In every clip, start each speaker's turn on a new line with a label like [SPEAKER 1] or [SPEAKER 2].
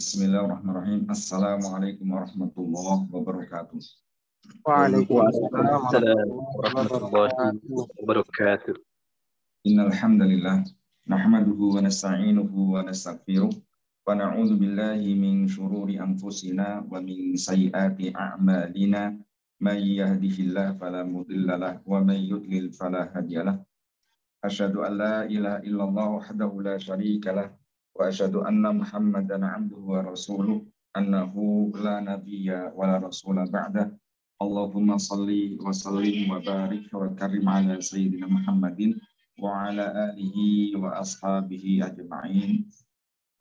[SPEAKER 1] Bismillahirrahmanirrahim. Assalamualaikum warahmatullahi wabarakatuh.
[SPEAKER 2] Waalaikumsalam
[SPEAKER 3] Waalaikumsalam warahmatullahi wabarakatuh.
[SPEAKER 1] Innal hamdalillah nahmaduhu wa nasta'inuhu wa nastaghfiruh wa na'udzu billahi min shururi anfusina wa min sayyiati a'malina may yahdihillahu fala mudilla lahu wa may yudlil fala hadiyalah. Asyhadu an la ilaha illallah wahdahu la syarika lah wa asyhadu anna Muhammadan 'abduhu wa rasuluh annahu la nabiyya wa la rasula ba'da. Allahumma salli wa sallim wa barik wa karim ala sayyidina Muhammadin wa ala alihi wa ashabihi ajma'in.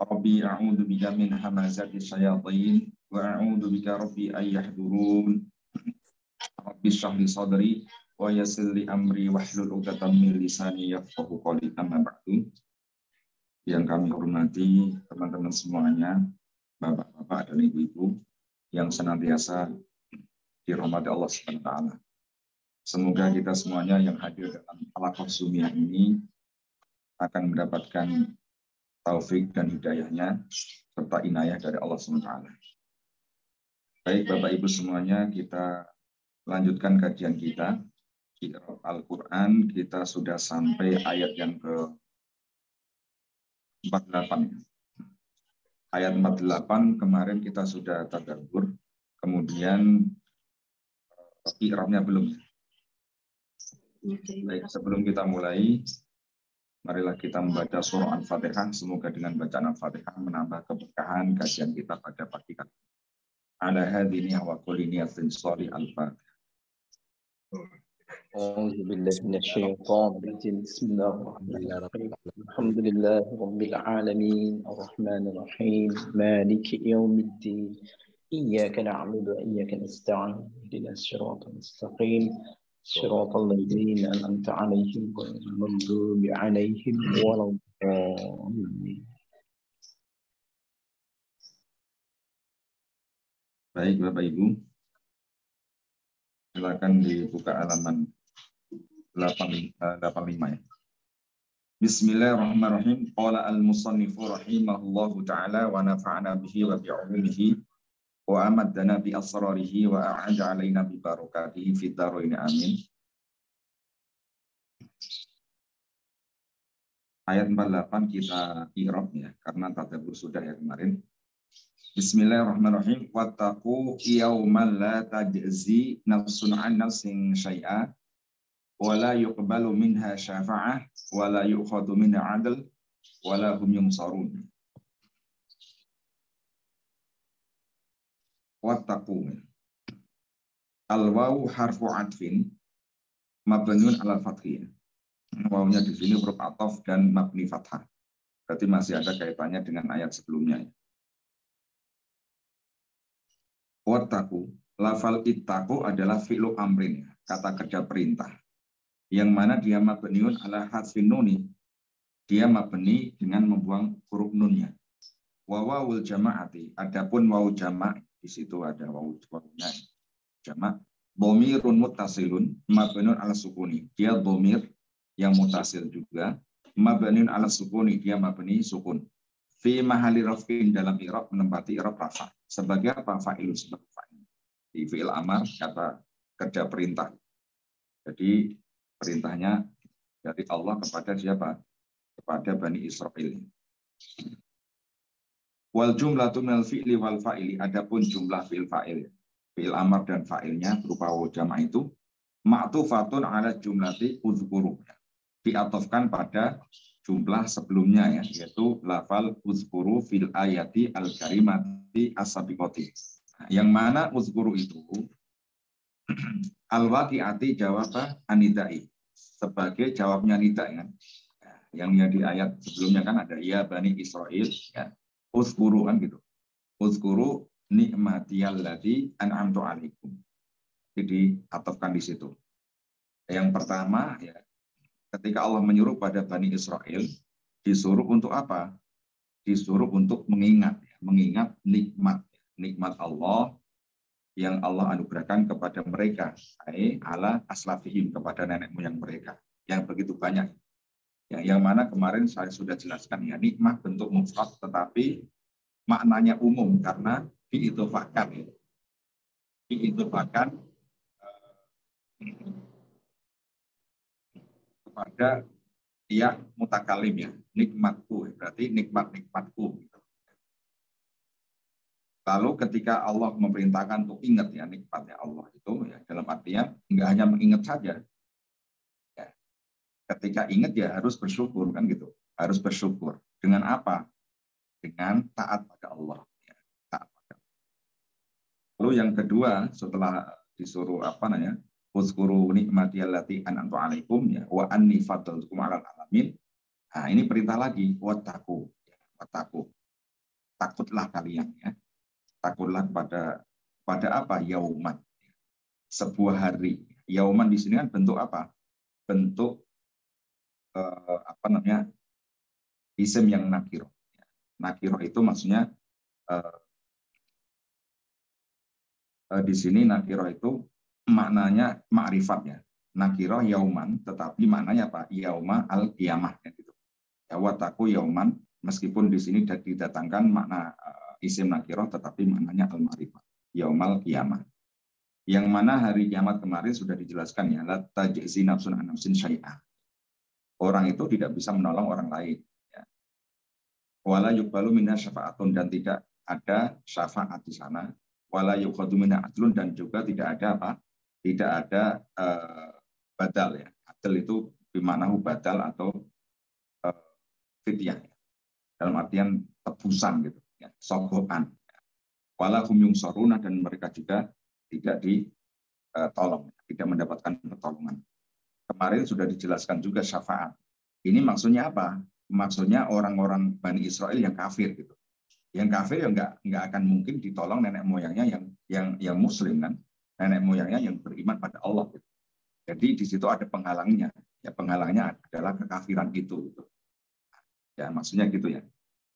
[SPEAKER 1] Rabbi a'udzu bika min hamazati syayatin wa a'udzu bika rabbi ay yahdurun. Rabbi shrah li sadri wa yassir li amri wahlul 'uqdatam min lisani yafqahu qawli. Amma ba'du. Yang kami hormati teman-teman semuanya, bapak-bapak dan ibu-ibu yang senantiasa dirahmati Allah Subhanahu wa taala. Semoga kita semuanya yang hadir dalam halaqah Zoomiyah ini akan mendapatkan taufik dan hidayahnya serta inayah dari Allah Subhanahu wa taala. Baik Bapak Ibu semuanya, kita lanjutkan kajian kita di Al-Qur'an. Kita sudah sampai ayat yang ke-48. Ayat 48 kemarin kita sudah tadabbur, kemudian i'rabnya belum. Baik, sebelum kita mulai, marilah kita membaca surah Al-Fatihah. Semoga dengan bacaan Al-Fatihah menambah keberkahan kajian kita pada pagi kali. Ala hadini wa qul niyatin sholih Al-Fatihah.
[SPEAKER 3] A'udzu billahi minasyaitonir rajim. Bismillahirrahmanirrahim. Alhamdulillahi rabbil alamin, arrahmanir rahim, maliki yaumiddin. Iyyaka na'budu wa iyyaka nasta'in. Ihdinas siratal mustaqim. Shiratal ladzina an'amta 'alaihim ghairil maghdubi 'alaihim waladdallin.
[SPEAKER 1] Baik Bapak Ibu, silakan dibuka halaman 85 ya. Bismillahirrahmanirrahim. Qala al-musannifu rahimahullahu ta'ala wa nafa'ana bihi wa bi'ulumihi wa amaddana bi asrarihi wa a'ada alaina bi barakatihi fid dharain amin. Ayat 48 kita i'rab ya, karena tadabbur sudah ya kemarin. Bismillahirrahmanirrahim. Wattaqu yawman la tajzi nafsun 'an nafsin syai'a wa la yuqbalu minha syafa'ah wa la yu'khadhu minha 'adl wa la hum yunsarun. Wattaqu. Al-wawu harfu 'atfin mabniun 'alal fathiyah. Wawunya di sini huruf ataf dan mabni fathah. Berarti masih ada kaitannya dengan ayat sebelumnya. Wattaqu, lafal ittaqu adalah fi'lu amrin, kata kerja perintah. Yang mana dia mabniun ala hadfin nuni. Dia mabni dengan membuang huruf nunnya. Wa wawul jama'ati, adapun wawu jama' di situ ada wawunya jama'. Dhamirun muttasilun mabniun ala sukuni. Dia dhamir yang mutasil juga. Mabniun ala sukuni, dia mabni sukun. Fi mahali rafin, dalam i'rab menempati i'rab rafa. Sebagai apa? Fa'ilun, sebagai fa'il. Di fi'il amar, kata kerja perintah. Jadi perintahnya dari Allah kepada siapa? Kepada Bani Israil. Wal jumlatu minal fi'li wal fa'ili. Adapun jumlah fi'il fa'il, fi'il amar dan fa'ilnya berupa wawu jama' itu ma'tufatun ala jumlati uzkuru. Diatofkan pada jumlah sebelumnya ya, yaitu lafal uzkuru fil ayati al-karimati as-sabiqati. Yang mana uzkuru itu al-waqi'ati jawab anidai, sebagai jawabnya nida ya. Yang di ayat sebelumnya kan ada ya Bani Israil ya. Uzkuru kan gitu. Uzkuru ni'matiyallati an'amtu alaikum. Jadi atofkan di situ. Yang pertama ya, ketika Allah menyuruh pada Bani Israel, disuruh untuk apa? Disuruh untuk mengingat nikmat Allah yang Allah anugerahkan kepada mereka, ala aslafihim, kepada nenek moyang mereka, yang begitu banyak. Yang mana kemarin saya sudah jelaskan ya, nikmat bentuk mufrad, tetapi maknanya umum karena diidhofahkan. Diidhofahkan kepada dia mutakalim ya, nikmatku, berarti nikmatku. Lalu ketika Allah memerintahkan untuk ingat ya nikmatnya Allah itu ya dalam artian nggak hanya mengingat saja. Ya. Ketika ingat ya harus bersyukur kan gitu. Harus bersyukur. Dengan apa? Dengan taat pada Allah. Ya, taat pada Allah. Lalu yang kedua setelah disuruh uzkuru nikmati allati an'amtu 'alaikum ya wa anni faddaltukum 'alal alamin. Nah, ini perintah lagi wattaqu. Ya, wattaqu. Takutlah kalian ya. Takutlah pada apa? Yauman. Sebuah hari. Yauman di sini kan bentuk apa? Bentuk isim yang nakiro. Nakiro itu maksudnya di sini nakiro itu maknanya ma'rifat ya. Nakiro yauman, tetapi maknanya apa? Yauma al-qiyamah ya gitu. Ya wataku yauman, meskipun di sini didatangkan makna isim nakiro, tetapi maknanya al-ma'rifat. Yaumal qiyamah. Yang mana hari kiamat kemarin sudah dijelaskan ya, la tajzi nafsun an nafsin syai'ah. Orang itu tidak bisa menolong orang lain. Ya. Wala yuqbalu minna syafa'atun, dan tidak ada syafaat di sana. Wala yuqadu minna adlun, dan juga tidak ada apa? Tidak ada badal ya. Adl itu bimanahu badal atau fidyah. Dalam artian tebusan gitu. Ya. Sogokan. Wala hum yungsoruna, dan mereka juga tidak ditolong, tidak mendapatkan pertolongan. Kemarin sudah dijelaskan juga syafaat. Ini maksudnya apa? Maksudnya orang-orang Bani Israel yang kafir gitu. Yang kafir ya nggak akan mungkin ditolong nenek moyangnya yang Muslim kan, nenek moyangnya yang beriman pada Allah. Gitu. Jadi di situ ada penghalangnya. Ya penghalangnya adalah kekafiran itu. Gitu. Ya maksudnya gitu ya.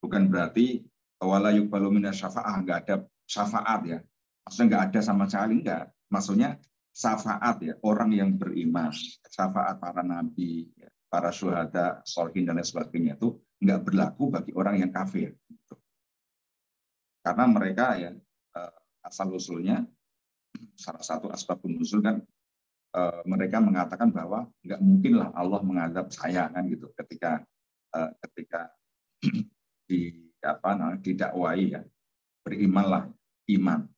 [SPEAKER 1] Bukan berarti wala yuqbalu minna syafa'ah, nggak ada syafaat ya. Maksudnya nggak ada sama sekali, enggak. Maksudnya syafaat ya, orang yang beriman, syafaat para nabi, ya, para syuhada, sholihin dan lain sebagainya itu nggak berlaku bagi orang yang kafir. Gitu. Karena mereka ya asal usulnya salah satu asbabun nuzul kan mereka mengatakan bahwa nggak mungkinlah Allah mengadab saya kan gitu ketika didakwai ya, berimanlah iman.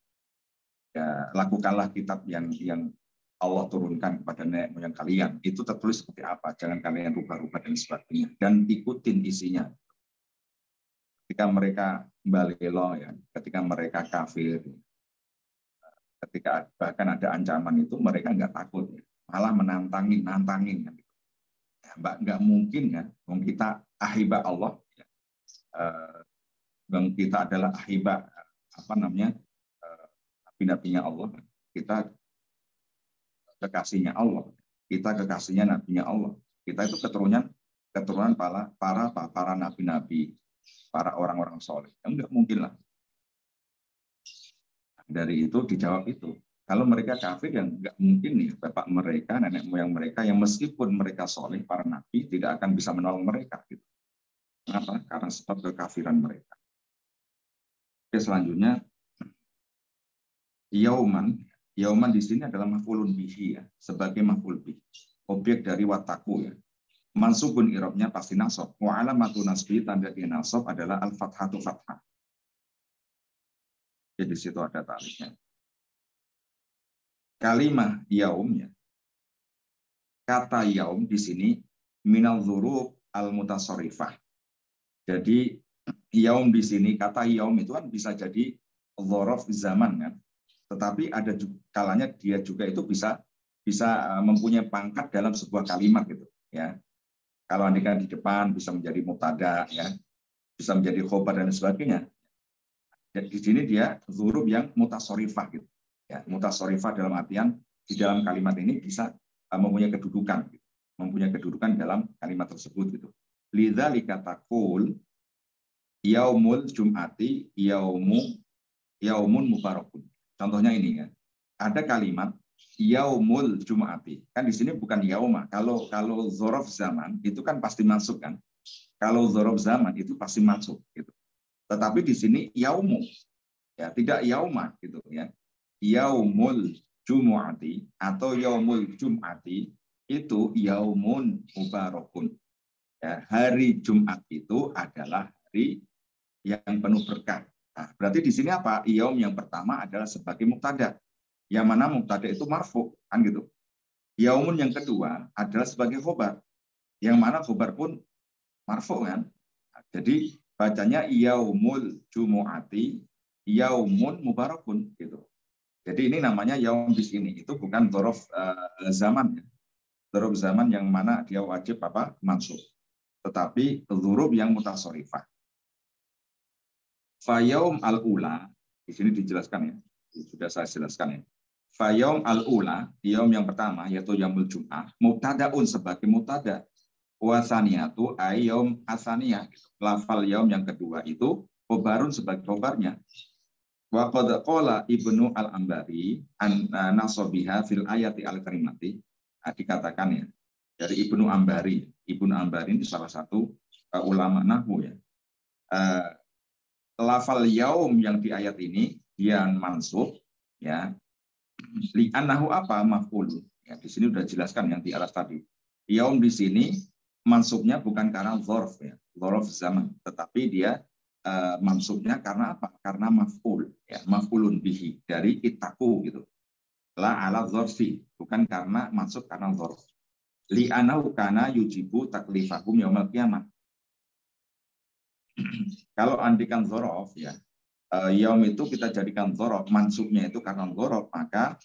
[SPEAKER 1] Ya, lakukanlah kitab yang Allah turunkan kepada nenek moyang kalian. Itu tertulis seperti apa? Jangan kalian rubah-rubah dan sebagainya. Dan ikutin isinya. Ketika mereka balelo ya, ketika mereka kafir, ketika bahkan ada ancaman itu mereka nggak takut, ya. Malah nantangin. Ya, nggak mungkin ya, kita ahibah Allah, ya. Kita adalah ahibah nabi-nabinya Allah, kita kekasihnya Allah, kita kekasihnya nabinya Allah, kita itu keturunan para nabi-nabi, para orang-orang soleh. Enggak mungkin lah. Dari itu dijawab itu. Kalau mereka kafir yang enggak mungkin nih bapak mereka, nenek moyang mereka yang meskipun mereka soleh, para nabi tidak akan bisa menolong mereka. Gitu. Kenapa? Karena sebab kekafiran mereka. Oke, selanjutnya Yauman di sini adalah maf'ulun bihi ya, sebagai maf'ul bihi. Objek dari wataku ya. Mansubun i'rabnya pasti nasab. Wa alamatu nasbi, tanda dia nasab adalah al-fathatu fathah. Jadi di situ ada ta'rifnya. Kalimah yaum ya. Kata yaum di sini minal dzuruf al-mutasarrifah. Jadi yaum di sini, kata yaum itu kan bisa jadi dzaraf zaman kan. Tetapi ada kalanya dia juga itu bisa mempunyai pangkat dalam sebuah kalimat gitu ya. Kalau andikan di depan bisa menjadi mubtada ya, bisa menjadi khobar dan sebagainya. Jadi di sini dia dzuruf yang mutasarrifah gitu. Ya, mutasarrifah dalam artian di dalam kalimat ini bisa mempunyai kedudukan gitu. Mempunyai kedudukan dalam kalimat tersebut gitu. Lidzalika taqul yaumul jum'ati yaumun mubarakun. Contohnya ini ya. Ada kalimat yaumul jum'ati. Kan di sini bukan yauma. Kalau dzaraf zaman itu kan pasti masuk kan. Kalau dzaraf zaman itu pasti masuk gitu. Tetapi di sini yaumu, ya tidak yauma gitu ya. Yaumul jumu'ati atau yaumul jum'ati itu yaumun mubarakun. Ya, hari Jumat itu adalah hari yang penuh berkah. Nah, berarti di sini apa? Yaum yang pertama adalah sebagai mubtada. Yang mana mubtada itu marfu, kan gitu. Yaumun yang kedua adalah sebagai khobar. Yang mana khobar pun marfu kan. Nah, jadi bacanya yaumul jumu'ati yaumun mubarakun gitu. Jadi ini namanya yaum di sini. Itu bukan dzaraf zaman ya. Dzaraf zaman yang mana dia wajib apa? Mansub. Tetapi dzuruf yang mutasharifah. Fayaum al-ula, di sini dijelaskan ya, sudah saya jelaskan ya. Fayaum al-ula, yaum yang pertama yaitu yaumul jum'ah, mubtadaun sebagai mubtada, wasaniyatu ayyam asaniyah. Lafal yaum yang kedua itu khobarun sebagai khobarnya. Wa qad qala Ibnu al-Ambari an nasabiha fil ayati al-karimati. Dikatakan ya dari Ibnu Ambari. Ibnu Ambari ini salah satu ulama nahwu ya. Lafal yaum yang di ayat ini dia mansub ya. Li'annahu apa? Maf'ul. Ya, di sini sudah jelaskan yang di atas tadi. Yaum di sini mansubnya bukan karena dzarf ya, dzarf zaman, tetapi dia mansubnya karena apa? Karena maf'ul ya, maf'ulun bihi dari ittaqu gitu. La ala dzarfi, bukan karena mansub karena dzarf. Li'annahu kana yujibu taklifahum yaumil qiyamah. Kalau andikan dzaraf ya, yaum itu kita jadikan dzaraf, mansubnya itu karena dzaraf, maka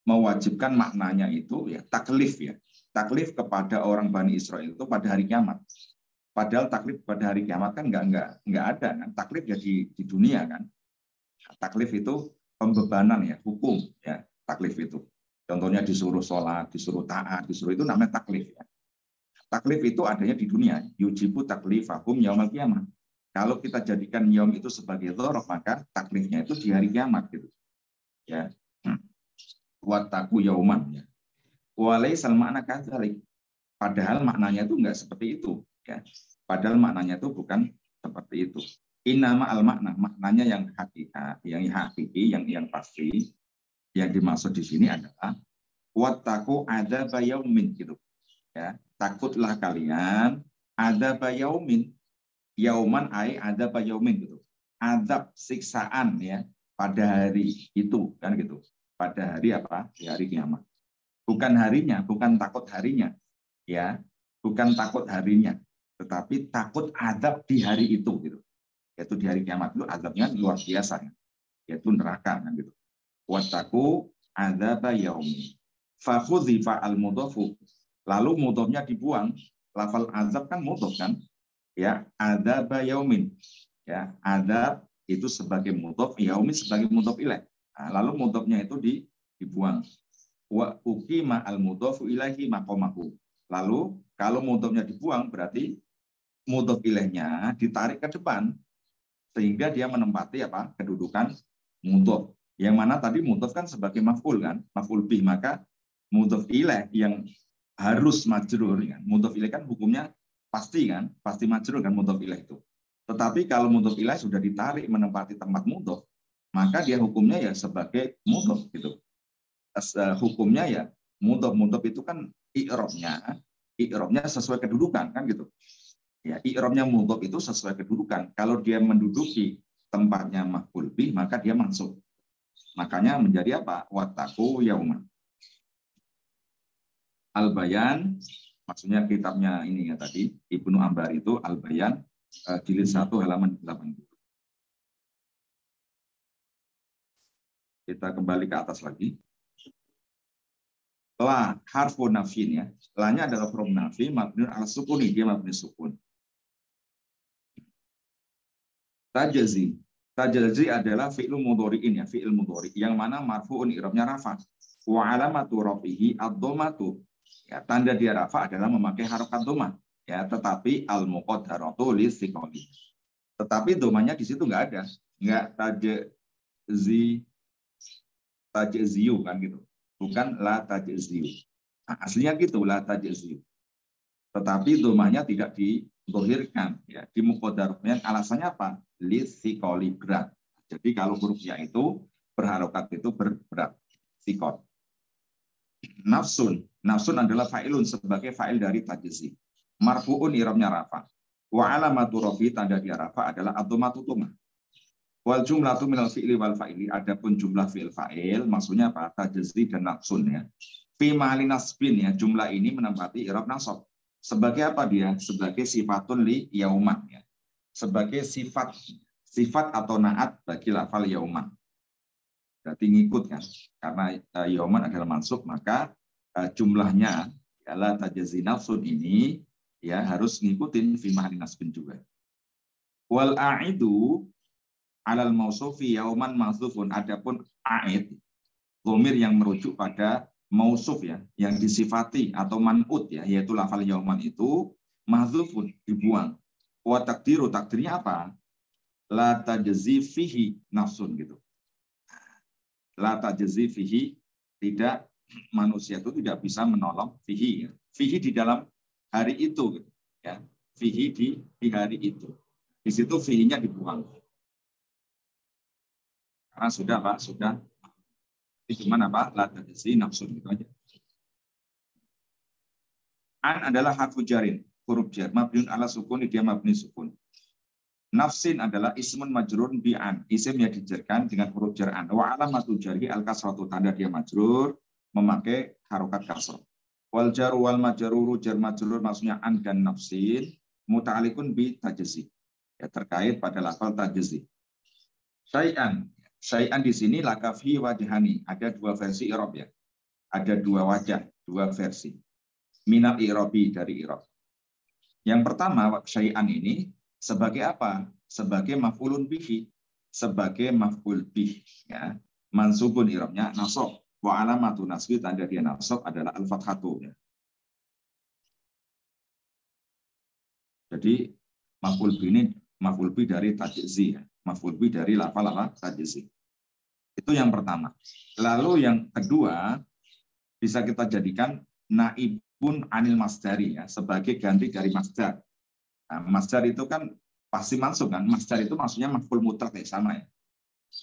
[SPEAKER 1] mewajibkan maknanya itu ya taklif ya. Taklif kepada orang Bani Israel itu pada hari kiamat. Padahal taklif pada hari kiamat kan nggak ada kan. Taklif ya di dunia kan. Taklif itu pembebanan ya, hukum ya, taklif itu. Contohnya disuruh sholat, disuruh taat, disuruh itu namanya taklif ya. Taklif itu adanya di dunia. Yujibu taklifahum yaumal qiyamah. Kalau kita jadikan yaum itu sebagai dzaraf, maka taklifnya itu di hari kiamat gitu. Ya. Wattaku yauman ya. Walaisal makna kadzalik. Padahal maknanya itu enggak seperti itu ya. Padahal maknanya itu bukan seperti itu. Innama al makna, maknanya yang hakiki, yang pasti, yang dimaksud di sini adalah wattaku adzaba yaumin gitu. Ya, takutlah kalian adzaba yaumin. Yauman ai adzaba yaumin gitu. Azab siksaan ya pada hari itu kan gitu. Pada hari apa? Di hari kiamat. Bukan harinya, bukan takut harinya. Ya, bukan takut harinya, tetapi takut azab di hari itu gitu. Yaitu di hari kiamat itu azabnya luar biasa ya. Yaitu neraka kan gitu. Wattaku adzaba yaumi. Fa khudhifa al-mudhafu. Lalu mudhafnya dibuang. Lafal azab kan mudhaf kan? Ya, adzaba yaumin. Ya, azab itu sebagai mudhaf, yaumin sebagai mudhaf ilaih. Nah, lalu mudhafnya itu dibuang. Wa uqima al-mudhafu ilaihi maqamahu. Lalu kalau mudhafnya dibuang berarti mudhaf ilaihnya ditarik ke depan sehingga dia menempati apa? Kedudukan mudhaf. Yang mana tadi mudhaf kan sebagai maf'ul kan? Maf'ul bih, maka mudhaf ilaih yang harus majrur kan. Mudhaf ilaih kan hukumnya pasti kan? Pasti majrur kan mudhaf ilaih itu. Tetapi kalau mudhaf ilaih sudah ditarik menempati tempat mudhaf, maka dia hukumnya ya sebagai mudhaf gitu. Hukumnya ya mudhaf itu kan i'rabnya sesuai kedudukan kan gitu ya. I'rabnya mudhaf itu sesuai kedudukan. Kalau dia menduduki tempatnya maf'ul bih maka dia mansub, makanya menjadi apa? Wattaqu yauman. Al-Bayan maksudnya kitabnya ini ya tadi Ibnu Ambari itu Al-Bayan jilid 1 halaman 80. Kita kembali ke atas lagi. La harfu nafin ya. La-nya adalah huruf nafi mabniun ala sukuni, dia mabni sukun. Tajazi. Tajazi adalah fi'il mudhari'in ya, fi'il mudhari yang mana marfu'un i'rabnya rafa. Wa alamatu rafihi ad-dhammatu. Ya, tanda dia rafa adalah memakai harokat dhammah ya, tetapi al-muqaddaratu lis-siqali. Tetapi dhammahnya di situ enggak ada. Enggak tajziyu kan gitu. Bukan la tajziyu. Nah, aslinya gitu la tajziyu. Tetapi domanya tidak didohirkan, ya, dimuqaddarkan. Alasannya apa? Lithiqoli, berat. Jadi kalau huruf ya itu berharokat itu berat. Thiqol. Nafsun adalah fa'ilun sebagai fa'il dari tajzi. Marfu'un i'rabnya rafa. Wa alamatu rafi tanda dia rafa adalah ad-dhammatu dhammah. Wal jumlatu minal fi'li wal fa'ili, adapun jumlah fi'il fa'il maksudnya apa? Tajzi dan nafsun, ya. Fi ma'ali nasbin, ya, jumlah ini menempati i'rab nasab. Sebagai apa dia? Sebagai sifatun li yauman, ya. Sebagai sifat atau naat bagi lafal yauman. Berarti ngikut kan, karena yauman adalah mansub, maka jumlahnya adalah tajzi nafsun ini, ya, harus ngikutin fi mahali nasbin juga. Wal a'idu alal mausufi yauman mahdzufun, adapun a'id dhamir yang merujuk pada mausuf, ya, yang disifati atau man'ut, ya, yaitu lafal yauman itu mahdzufun, dibuang. Wa takdiru, takdirnya apa? La tajzi fihi nafsun, gitu. La tajzi fihi, tidak, manusia itu tidak bisa menolong fihi, ya. Fihi di dalam hari itu, gitu, ya. Fihi di hari itu. Di situ fihinya dibuang. Karena sudah, Pak, sudah. Itu gimana, Pak? La tajzi nafsun, gitu aja. An adalah harfu jarin, huruf jar, mabniun ala sukun, dia mabni sukun. Nafsin adalah ismun majrurun bi an, isim yang dijarkan dengan huruf jar an. Wa alamatul jarhi al kasratu, tanda dia majrur memakai harokat kasrah. Wal jaru wal majruru, jar majrur maksudnya an dan nafsin, muta'alliqun bi tajzi, ya, terkait pada lafal tajzi. Syai'an di sini lakafi wajhani, ada dua versi i'rab, ya. Ada dua wajah, dua versi. Minal i'rabi, dari i'rab. Yang pertama, syai'an ini sebagai apa? Sebagai maf'ulun bihi, sebagai maf'ul bih, ya. Mansubun i'rabnya nasab. Wa alamatu nasbi, tanda dia nasab adalah al-fathatu, ya. Jadi maf'ul bih ini maf'ul bih dari tajzi, ya. Maf'ul bih dari lafal tajzi. Itu yang pertama. Lalu yang kedua, bisa kita jadikan naibun anil masdari, ya, sebagai ganti dari masdar. Nah, masdar itu kan pasti mansub kan. Masdar itu maksudnya maf'ul mutlak, ya, sama, ya.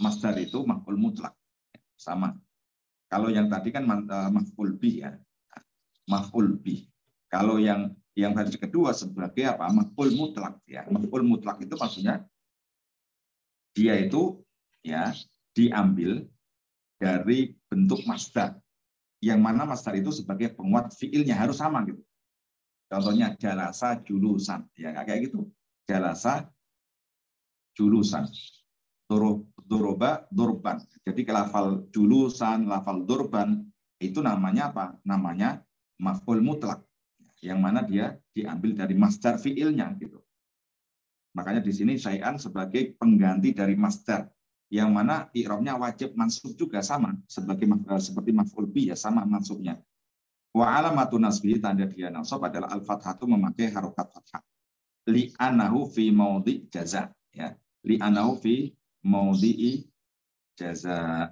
[SPEAKER 1] Masdar itu maf'ul mutlak, sama. Kalau yang tadi kan maf'ul bih, ya. Maf'ul bih. Kalau yang versi kedua sebagai apa? Maf'ul mutlak, ya. Maf'ul mutlak itu maksudnya dia itu, ya, diambil dari bentuk masdar. Yang mana masdar itu sebagai penguat fiilnya harus sama, gitu. Contohnya jalasa julusan, ya, kayak gitu. Jalasa julusan, doroba durban. Jadi lafal julusan, lafal durban itu namanya apa? Namanya maf'ul mutlak, yang mana dia diambil dari masdar fiilnya, gitu. Makanya di sini syai'an sebagai pengganti dari masdar, yang mana i'rabnya wajib mansub juga, sama seperti maf'ul bih, ya, sama mansubnya. Wa alamatu nasbihi, tanda dia nasab adalah al-fathatu, memakai harokat fathah. Li'anahu fi maudhi jaza, ya. Li'anahu fi maudhi'i jaza.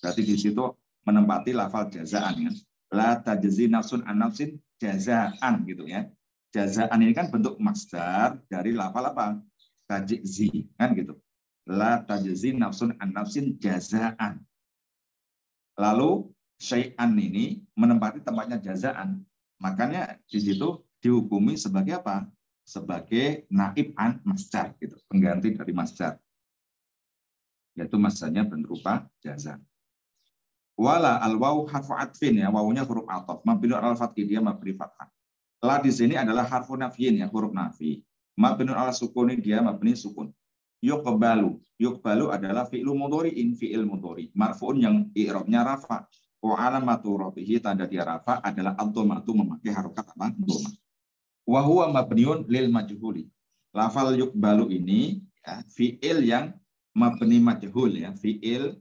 [SPEAKER 1] Berarti di situ menempati lafal jazaan, ya. La tajzi nafsun an nafsin jazaan, gitu, ya. Jazaan ini kan bentuk masdar dari lafal apa? Tajzi, kan, gitu. La tajzi nafsun an nafsin jazaan. Lalu syai'an ini menempati tempatnya jazaan. Makanya di situ dihukumi sebagai apa? Sebagai naib an masdar, gitu, pengganti dari masdar. Yaitu masdarnya berupa jaza. Wala al-waw harfu atfin, ya, wawunya huruf ataf. Mabniun al fathi, dia mabni fathah. La di sini adalah harfu nafyin, ya, huruf nafi. Mabniun al sukuni, dia mabni sukun. Yuqbalu adalah fi'lu mudhari'in, fi'il mudhari. Marfu'un yang i'rabnya rafa. Wa alamatu rafihi, tanda dia rafa adalah ad-dhammatu, memakai harokat apa? Dhammah. Wa huwa mabniun lil majhuli. Lafal yuqbalu ini, ya, fi'il yang mabni majhul, ya, fi'il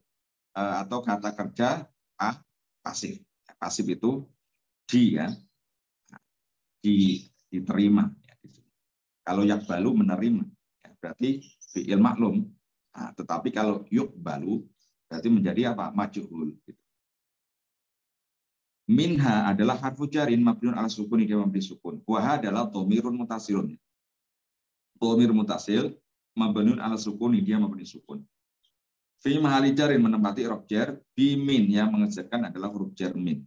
[SPEAKER 1] atau kata kerja pasif. Pasif itu di, ya, diterima, ya. Kalau yaqbalu menerima, ya, berarti fi'il maklum. Nah, tetapi kalau yuqbalu berarti menjadi apa? Majhul, gitu. Minha adalah harfu jarin mabniun ala sukun, dia memberi sukun. Wa adalah dhamirun mutasilun. Dhamir mutasil mabniun ala sukun, dia memberi sukun. Fi mahali jarin menempati i'rab jar bi min, yang mengerjakan adalah huruf jar min.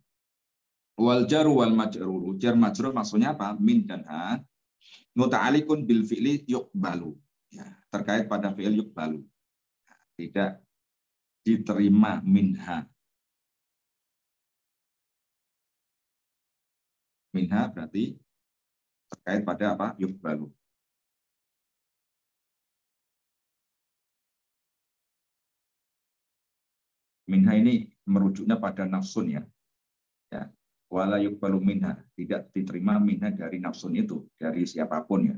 [SPEAKER 1] Wal jaru wal majrur, jar majrur maksudnya apa? Min dan ha muta'alliqun bil fi'li yuqbalu. Ya, terkait pada fi'il yuqbalu. Tidak diterima minha. Minha berarti terkait pada apa? Yuqbalu. Minha ini merujuknya pada nafsun ya. Ya. Wala yuqbalu minha, tidak diterima minha dari nafsun itu, dari siapapun ya.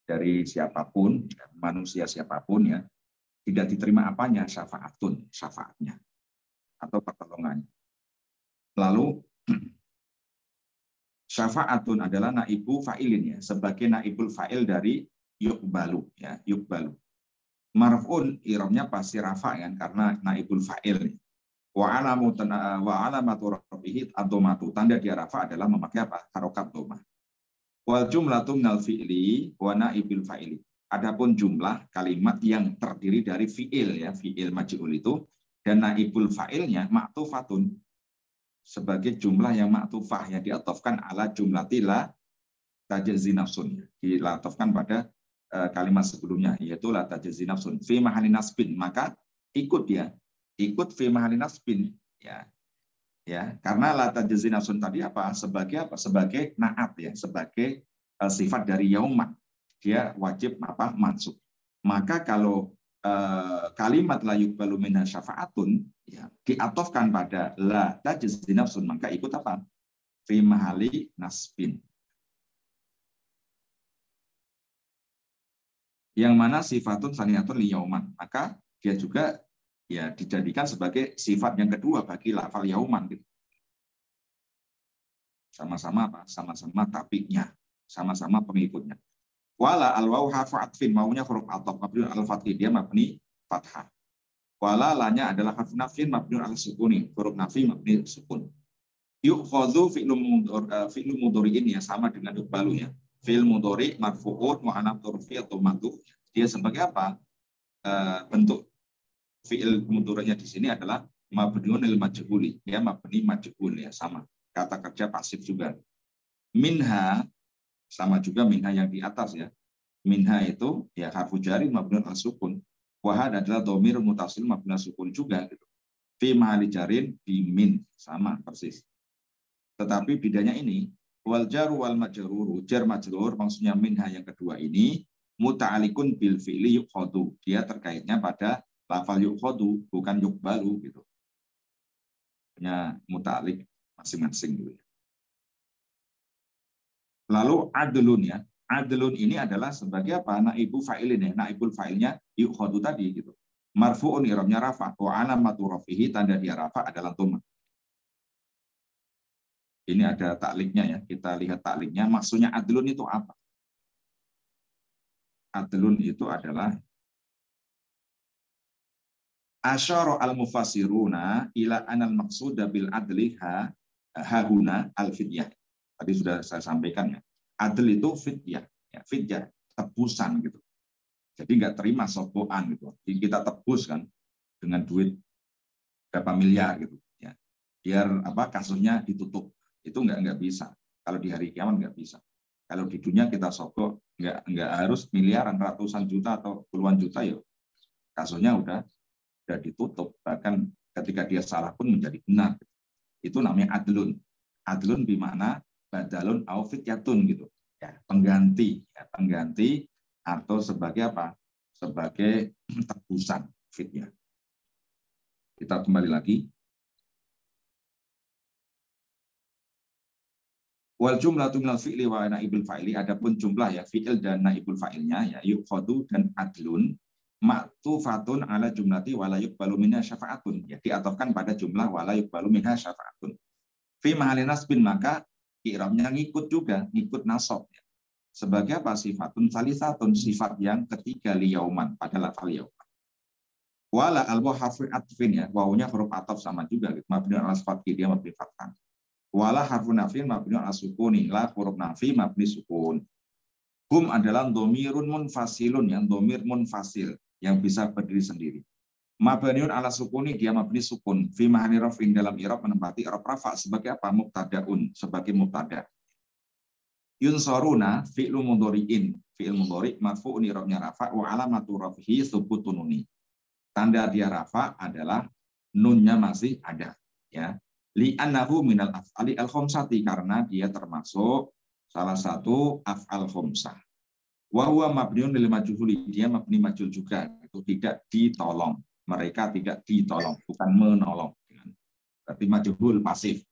[SPEAKER 1] Dari siapapun, ya, manusia siapapun ya. Tidak diterima apanya? Syafaatun, syafaatnya atau pertolongannya. Lalu syafaatun adalah naibu fa'ilin ya, sebagai naibul fa'il dari yuqbalu ya, yuqbalu. Marfun i'rabnya pasti rafa kan, karena naibul fa'il. Wa alamatu rafihi ad-dhammatu, tanda dia rafa adalah memakai apa? Harokat dhammah. Wal jumlatu minal fi'li wa naibil fa'ili. Adapun jumlah kalimat yang terdiri dari fi'il ya, fi'il majhul itu, dan naibul fa'ilnya ma'tufatun, sebagai jumlah yang ma'tufah, yang diatofkan ala jumlatila tajzi nafsun, dilatofkan pada kalimat sebelumnya, yaitu la tajzi nafsun fi mahali nasbin, maka ikut dia, ikut fi mahali nasbin ya. Ya, karena la tajzi nafsun tadi apa? Sebagai apa? Sebagai naat ya, sebagai sifat dari yauma. Dia wajib apa? Mansub. Maka kalau kalimat la yuqbalu minha syafaatun ya, diatofkan pada la tajzi nafsun, maka ikut apa? Fi mahali nasbin. Yang mana sifatun saniyatun li yauman, maka dia juga ya dijadikan sebagai sifat yang kedua bagi lafal yauman gitu. Sama-sama apa? Sama-sama tapiknya, sama-sama pengikutnya. Wala al-waw harfu atfin, maunya huruf ataf mabniun al fathih, dia mabni fathah. Wala lanya adalah harfu nafyin mabniun al sukuni, huruf nafi mabni sukun. Yu'khadhu fi'lu mudhari'in ya, sama dengan yuqbalu ya. Fi'il mudhari' marfu'un wa alamatu raf'i atau matu. Dia sebagai apa? Bentuk fi'il mudhari'nya di sini adalah mabniun lil majhuli, ya mabni majhul ya, sama. Kata kerja pasif juga. Minha sama juga minha yang di atas ya. Minha itu ya harfu jari mabniun al sukun. Wahad adalah dhamir mutasil mabniun al sukun juga gitu. Fi mahali jarin bi min, sama persis. Tetapi bedanya ini wal jaru wal majruru, jar majrur maksudnya minha yang kedua ini muta'alliqun bil fi'li yuqadu. Dia terkaitnya pada lafal yuqadu, bukan yuqbalu gitu. Punya muta'alliq masing-masing gitu ya. Lalu adlun ya. Adlun ini adalah sebagai apa? Naibu fa'ilin ya. Naibul fa'ilnya yukhadu tadi gitu. Marfu'un i'rabnya rafa, wa alamatu rafihi, tanda dia rafa adalah dhammah. Ini ada takliknya ya. Kita lihat takliknya. Maksudnya adlun itu apa? Adlun itu adalah asyara al-mufassiruna ila anal maqsuda bil adli hahuna al-fidyah. Tadi sudah saya sampaikan ya. Adl itu fidyah, ya, fidyah, tebusan gitu. Jadi nggak terima sokoan gitu. Jadi kita tebus kan dengan duit berapa miliar gitu. Ya. Biar apa kasusnya ditutup. Itu nggak bisa. Kalau di hari kiamat nggak bisa. Kalau di dunia kita sogok nggak harus miliaran, ratusan juta atau puluhan juta ya. Kasusnya udah ditutup. Bahkan ketika dia salah pun menjadi benar. Itu namanya adlun. Adlun bimana badalun au fityatun gitu ya, pengganti ya, pengganti atau sebagai apa, sebagai tebusan fityah. Kita kembali lagi. Wal jumlatu minal fi'li wa naibul fa'ili, adapun jumlah ya fi'il dan naibul fa'ilnya ya yuqadu dan adlun ma'tufatun ala jumlati wa la yuqbalu minha syafa'atun, ya diatofkan pada jumlah wa la yuqbalu minha syafa'atun. Fi mahali nasbin, maka i'rabnya ngikut juga, ngikut nasab ya. Sebagai apa? Sifatun salisatun, sifat yang ketiga liyauman, pada lafal yauman. Wala al-waw harfu atfin ya, wawunya huruf ataf sama juga gitu. Mabniun ala fathih, dia mabni fathah. Wala harfun nafin mabni ala sukuni, la huruf nafi mabni sukun. Hum adalah domirun munfasilun, yang domir munfasil, yang bisa berdiri sendiri. Mabniun ala sukuni, dia mabni sukun. Fi mahani rafin, dalam i'rab menempati i'rab rafa sebagai apa? Mubtadaun, sebagai mubtada. Yunsoruna fi'lu mudhari'in, fi'il mudhari' marfu'un i'rabnya rafa wa alamatu raf'ihi tsubutun nuni. Tanda dia rafa adalah nunnya masih ada, ya. Li'annahu minal af'ali al-khamsati, karena dia termasuk salah satu af'al khamsah. Wa huwa mabniun lil majhuli, dia mabni majhul juga, itu tidak ditolong. Mereka tidak ditolong, bukan menolong. Berarti majhul pasif.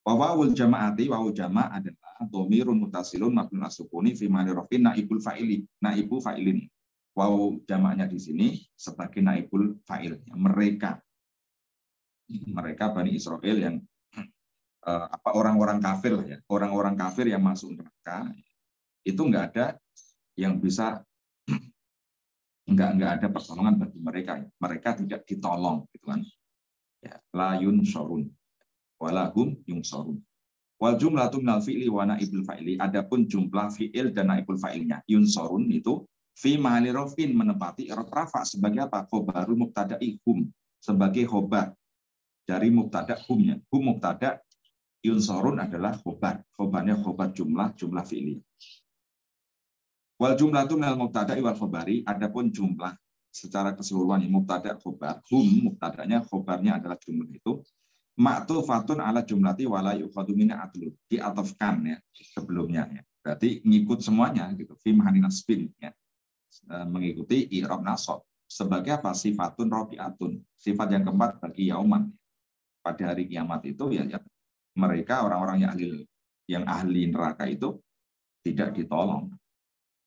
[SPEAKER 1] Wa wawul jama'ati, wawul jama' adalah dhamirun mutasilun mabniun as-sukuni fi mahali rafin naibul fa'ili, naibu fa'ilin. Waw jamaknya di sini sebagai naibul fa'il, mereka Bani Israel yang orang-orang kafir ya, orang-orang kafir yang masuk neraka, itu nggak ada yang bisa, nggak ada pertolongan bagi mereka. Mereka tidak ditolong, gitu kan? Ya, la yunsorun, walahum yunsorun. Wal jumlatu minal fi'li wa naibul fa'ili. Adapun jumlah fi'il dan naibul fa'ilnya, yunsorun itu fi mahali rafin, menempati i'rab rafa sebagai apa? Khobarul mubtada'i hum, sebagai khobar dari mubtada humnya. Hum mubtada, yunsorun adalah khobar. Khobarnya khobar jumlah fi'li. Wal jumlatu minal mubtada'i wal khobari. Adapun jumlah secara keseluruhan mubtada khobar, hum mubtadanya, khobarnya adalah jumlah itu. Ma'tufatun ala jumlati wala yukhadu min atlu, diatofkan ya sebelumnya ya. Berarti ngikut semuanya gitu. Fi mahali nasbin ya. Mengikuti i'rab nasab sebagai apa? Sifatun rabi'atun, sifat yang keempat bagi yauman. Pada hari kiamat itu ya mereka orang-orang yang ahli neraka itu tidak ditolong,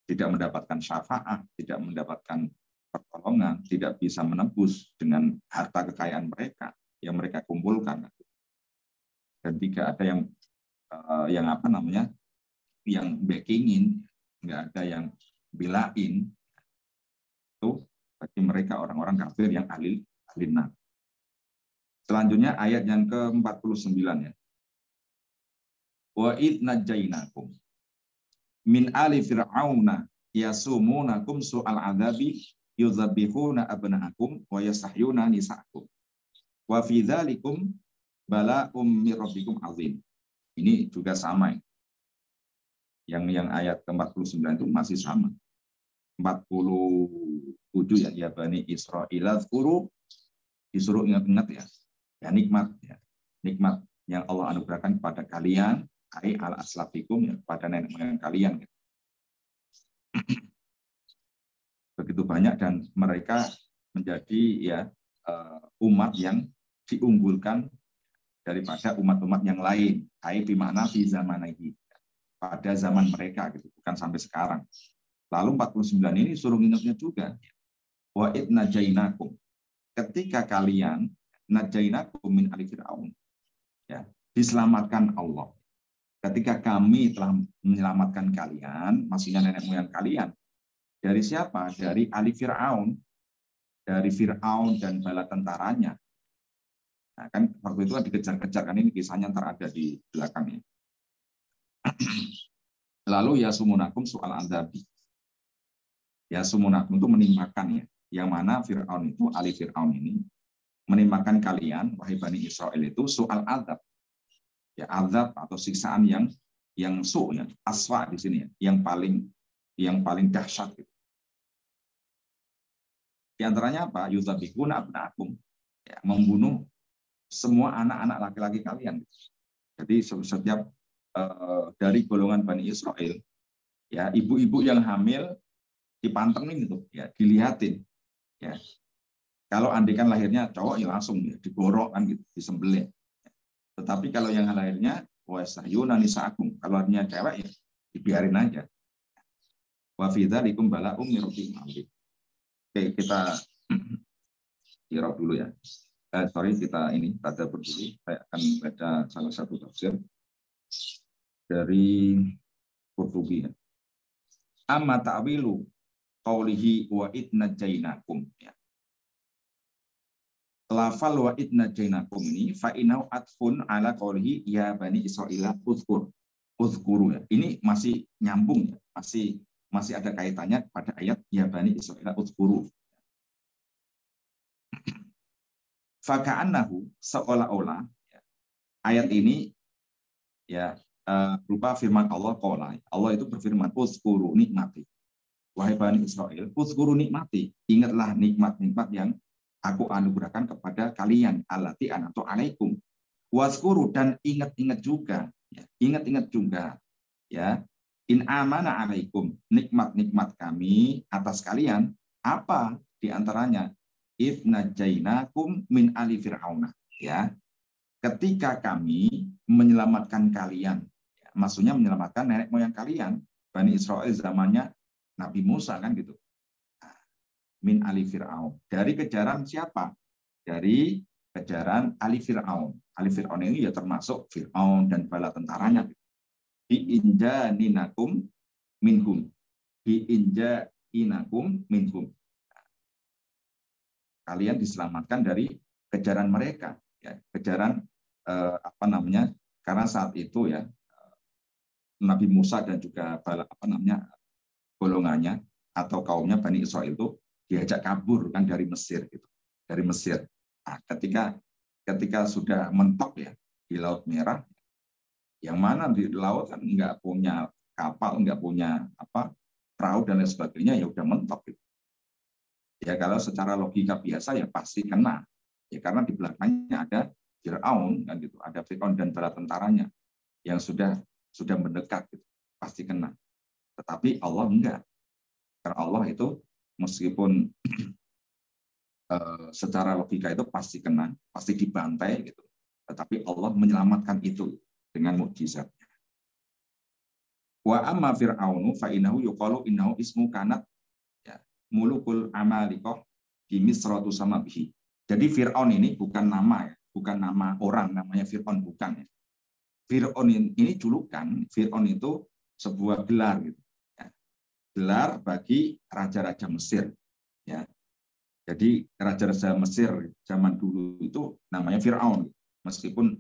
[SPEAKER 1] tidak mendapatkan syafaat, tidak mendapatkan pertolongan, tidak bisa menembus dengan harta kekayaan mereka yang mereka kumpulkan, dan tidak ada yang apa namanya, yang backingin, nggak ada yang belain. Itu bagi mereka orang-orang kafir yang ahli neraka. Selanjutnya ayat yang ke-49 ya. Wa id najainakum min ali fir'auna yasumunakum su'al adzabi yudzabihuna abna'akum wa yastahyuna nisa'akum wa fi dzalikum bala'um mir rabbikum azim. Ini juga sama ya. Yang ayat ke-49 itu masih sama. 47 ya, ya Bani Israil azkuru, disuruh ingat-ingat ya. Ya nikmat ya. Nikmat yang Allah anugerahkan kepada kalian, ai al aslafikum ya, kepada nenek moyang kalian. Begitu banyak dan mereka menjadi ya umat yang diunggulkan daripada umat-umat yang lain. Ai bimakna fi zamanihi, pada zaman mereka gitu, bukan sampai sekarang. Lalu 49 ini suruh ingatnya juga. Wa id najainakum, ketika kalian najainakum min ali fir'aun ya, diselamatkan Allah. Ketika kami telah menyelamatkan kalian, maksudnya nenek moyang kalian, dari siapa? Dari ali Fir'aun, dari Fir'aun dan bala tentaranya. Nah, kan waktu itu kan dikejar-kejar, kan ini kisahnya ntar ada di belakangnya. Lalu ya sumunakum soal adzabi. Ya sumunakum itu menimpakan ya. Yang mana Fir'aun itu, ali Fir'aun ini menimpakan kalian, wahai Bani Israel itu soal azab. Ya azab atau siksaan yang ya, aswa di sini ya, yang paling dahsyat gitu. Di antaranya apa? Yudzabihuna abna'akum, ya, membunuh semua anak-anak laki-laki kalian. Jadi setiap dari golongan Bani Israel, ya ibu-ibu yang hamil dipantengin itu, ya dilihatin, ya. Kalau andikan lahirnya cowok ya langsung ya digorok kan gitu, disembelih. Tetapi kalau yang lahirnya wasahyuna nisa'akum, kalau lahirnya cewek ya dibiarin aja. Wa fi dzalikum bala'um mir rabbikum azim. Oke, kita irab dulu ya. Kita ini tadabbur dulu. Saya akan baca salah satu tafsir dari Qurtubi. Amma ta'wilu qaulihi wa id najainakum ya. lafal wa idna jainakum ini fa'inau atfun ala qawlihi ya bani Israila uzkuru ya. Ini masih nyambung ya, masih ada kaitannya pada ayat ya bani Israila uzkuru. Faka'annahu seolah-olah ya, ayat ini ya berupa firman Allah qala. Allah itu berfirman uzkuru nikmati. Wahai bani Israel, uzkuru nikmati. Ingatlah nikmat-nikmat yang aku anugerahkan kepada kalian, allati an'amtu alaikum. Wazkuru dan ingat-ingat juga, ya, ingat-ingat juga, ya. In amana alaikum, nikmat-nikmat kami atas kalian, apa di antaranya? If najainakum min ali fir'auna, ya. Ketika kami menyelamatkan kalian, ya, maksudnya menyelamatkan nenek moyang kalian, Bani Israel zamannya Nabi Musa kan gitu. Min ali Fir'aun. Dari kejaran siapa? Dari kejaran ali Fir'aun. Ali Fir'aun ini ya termasuk Fir'aun dan bala tentaranya. Bi'injaninakum minhum. Bi'injaninakum minhum. Kalian diselamatkan dari kejaran mereka. Ya, kejaran karena saat itu ya Nabi Musa dan juga bala golongannya atau kaumnya Bani Israel itu diajak kabur kan dari Mesir gitu, dari Mesir. Nah, ketika sudah mentok ya di Laut Merah, yang mana di laut kan nggak punya kapal, nggak punya perahu dan lain sebagainya, ya udah mentok gitu. Ya kalau secara logika biasa ya pasti kena, ya karena di belakangnya ada Fir'aun kan gitu, ada Fir'aun dan bala tentaranya yang sudah mendekat gitu, pasti kena. Tetapi Allah enggak, karena Allah itu meskipun secara logika itu pasti kena, pasti dibantai gitu, tetapi Allah menyelamatkan itu dengan mukjizatnya. Wa amma fir'aunu fa innahu yuqalu innahu ismu kanat ya mulukul amalikoh di misratu sama bihi. Jadi Fir'aun ini bukan nama ya, bukan nama orang, namanya Fir'aun bukan ya. Fir'aun ini julukan, Fir'aun itu sebuah gelar gitu. Gelar bagi raja-raja Mesir, ya. Jadi raja-raja Mesir zaman dulu itu namanya Fir'aun, meskipun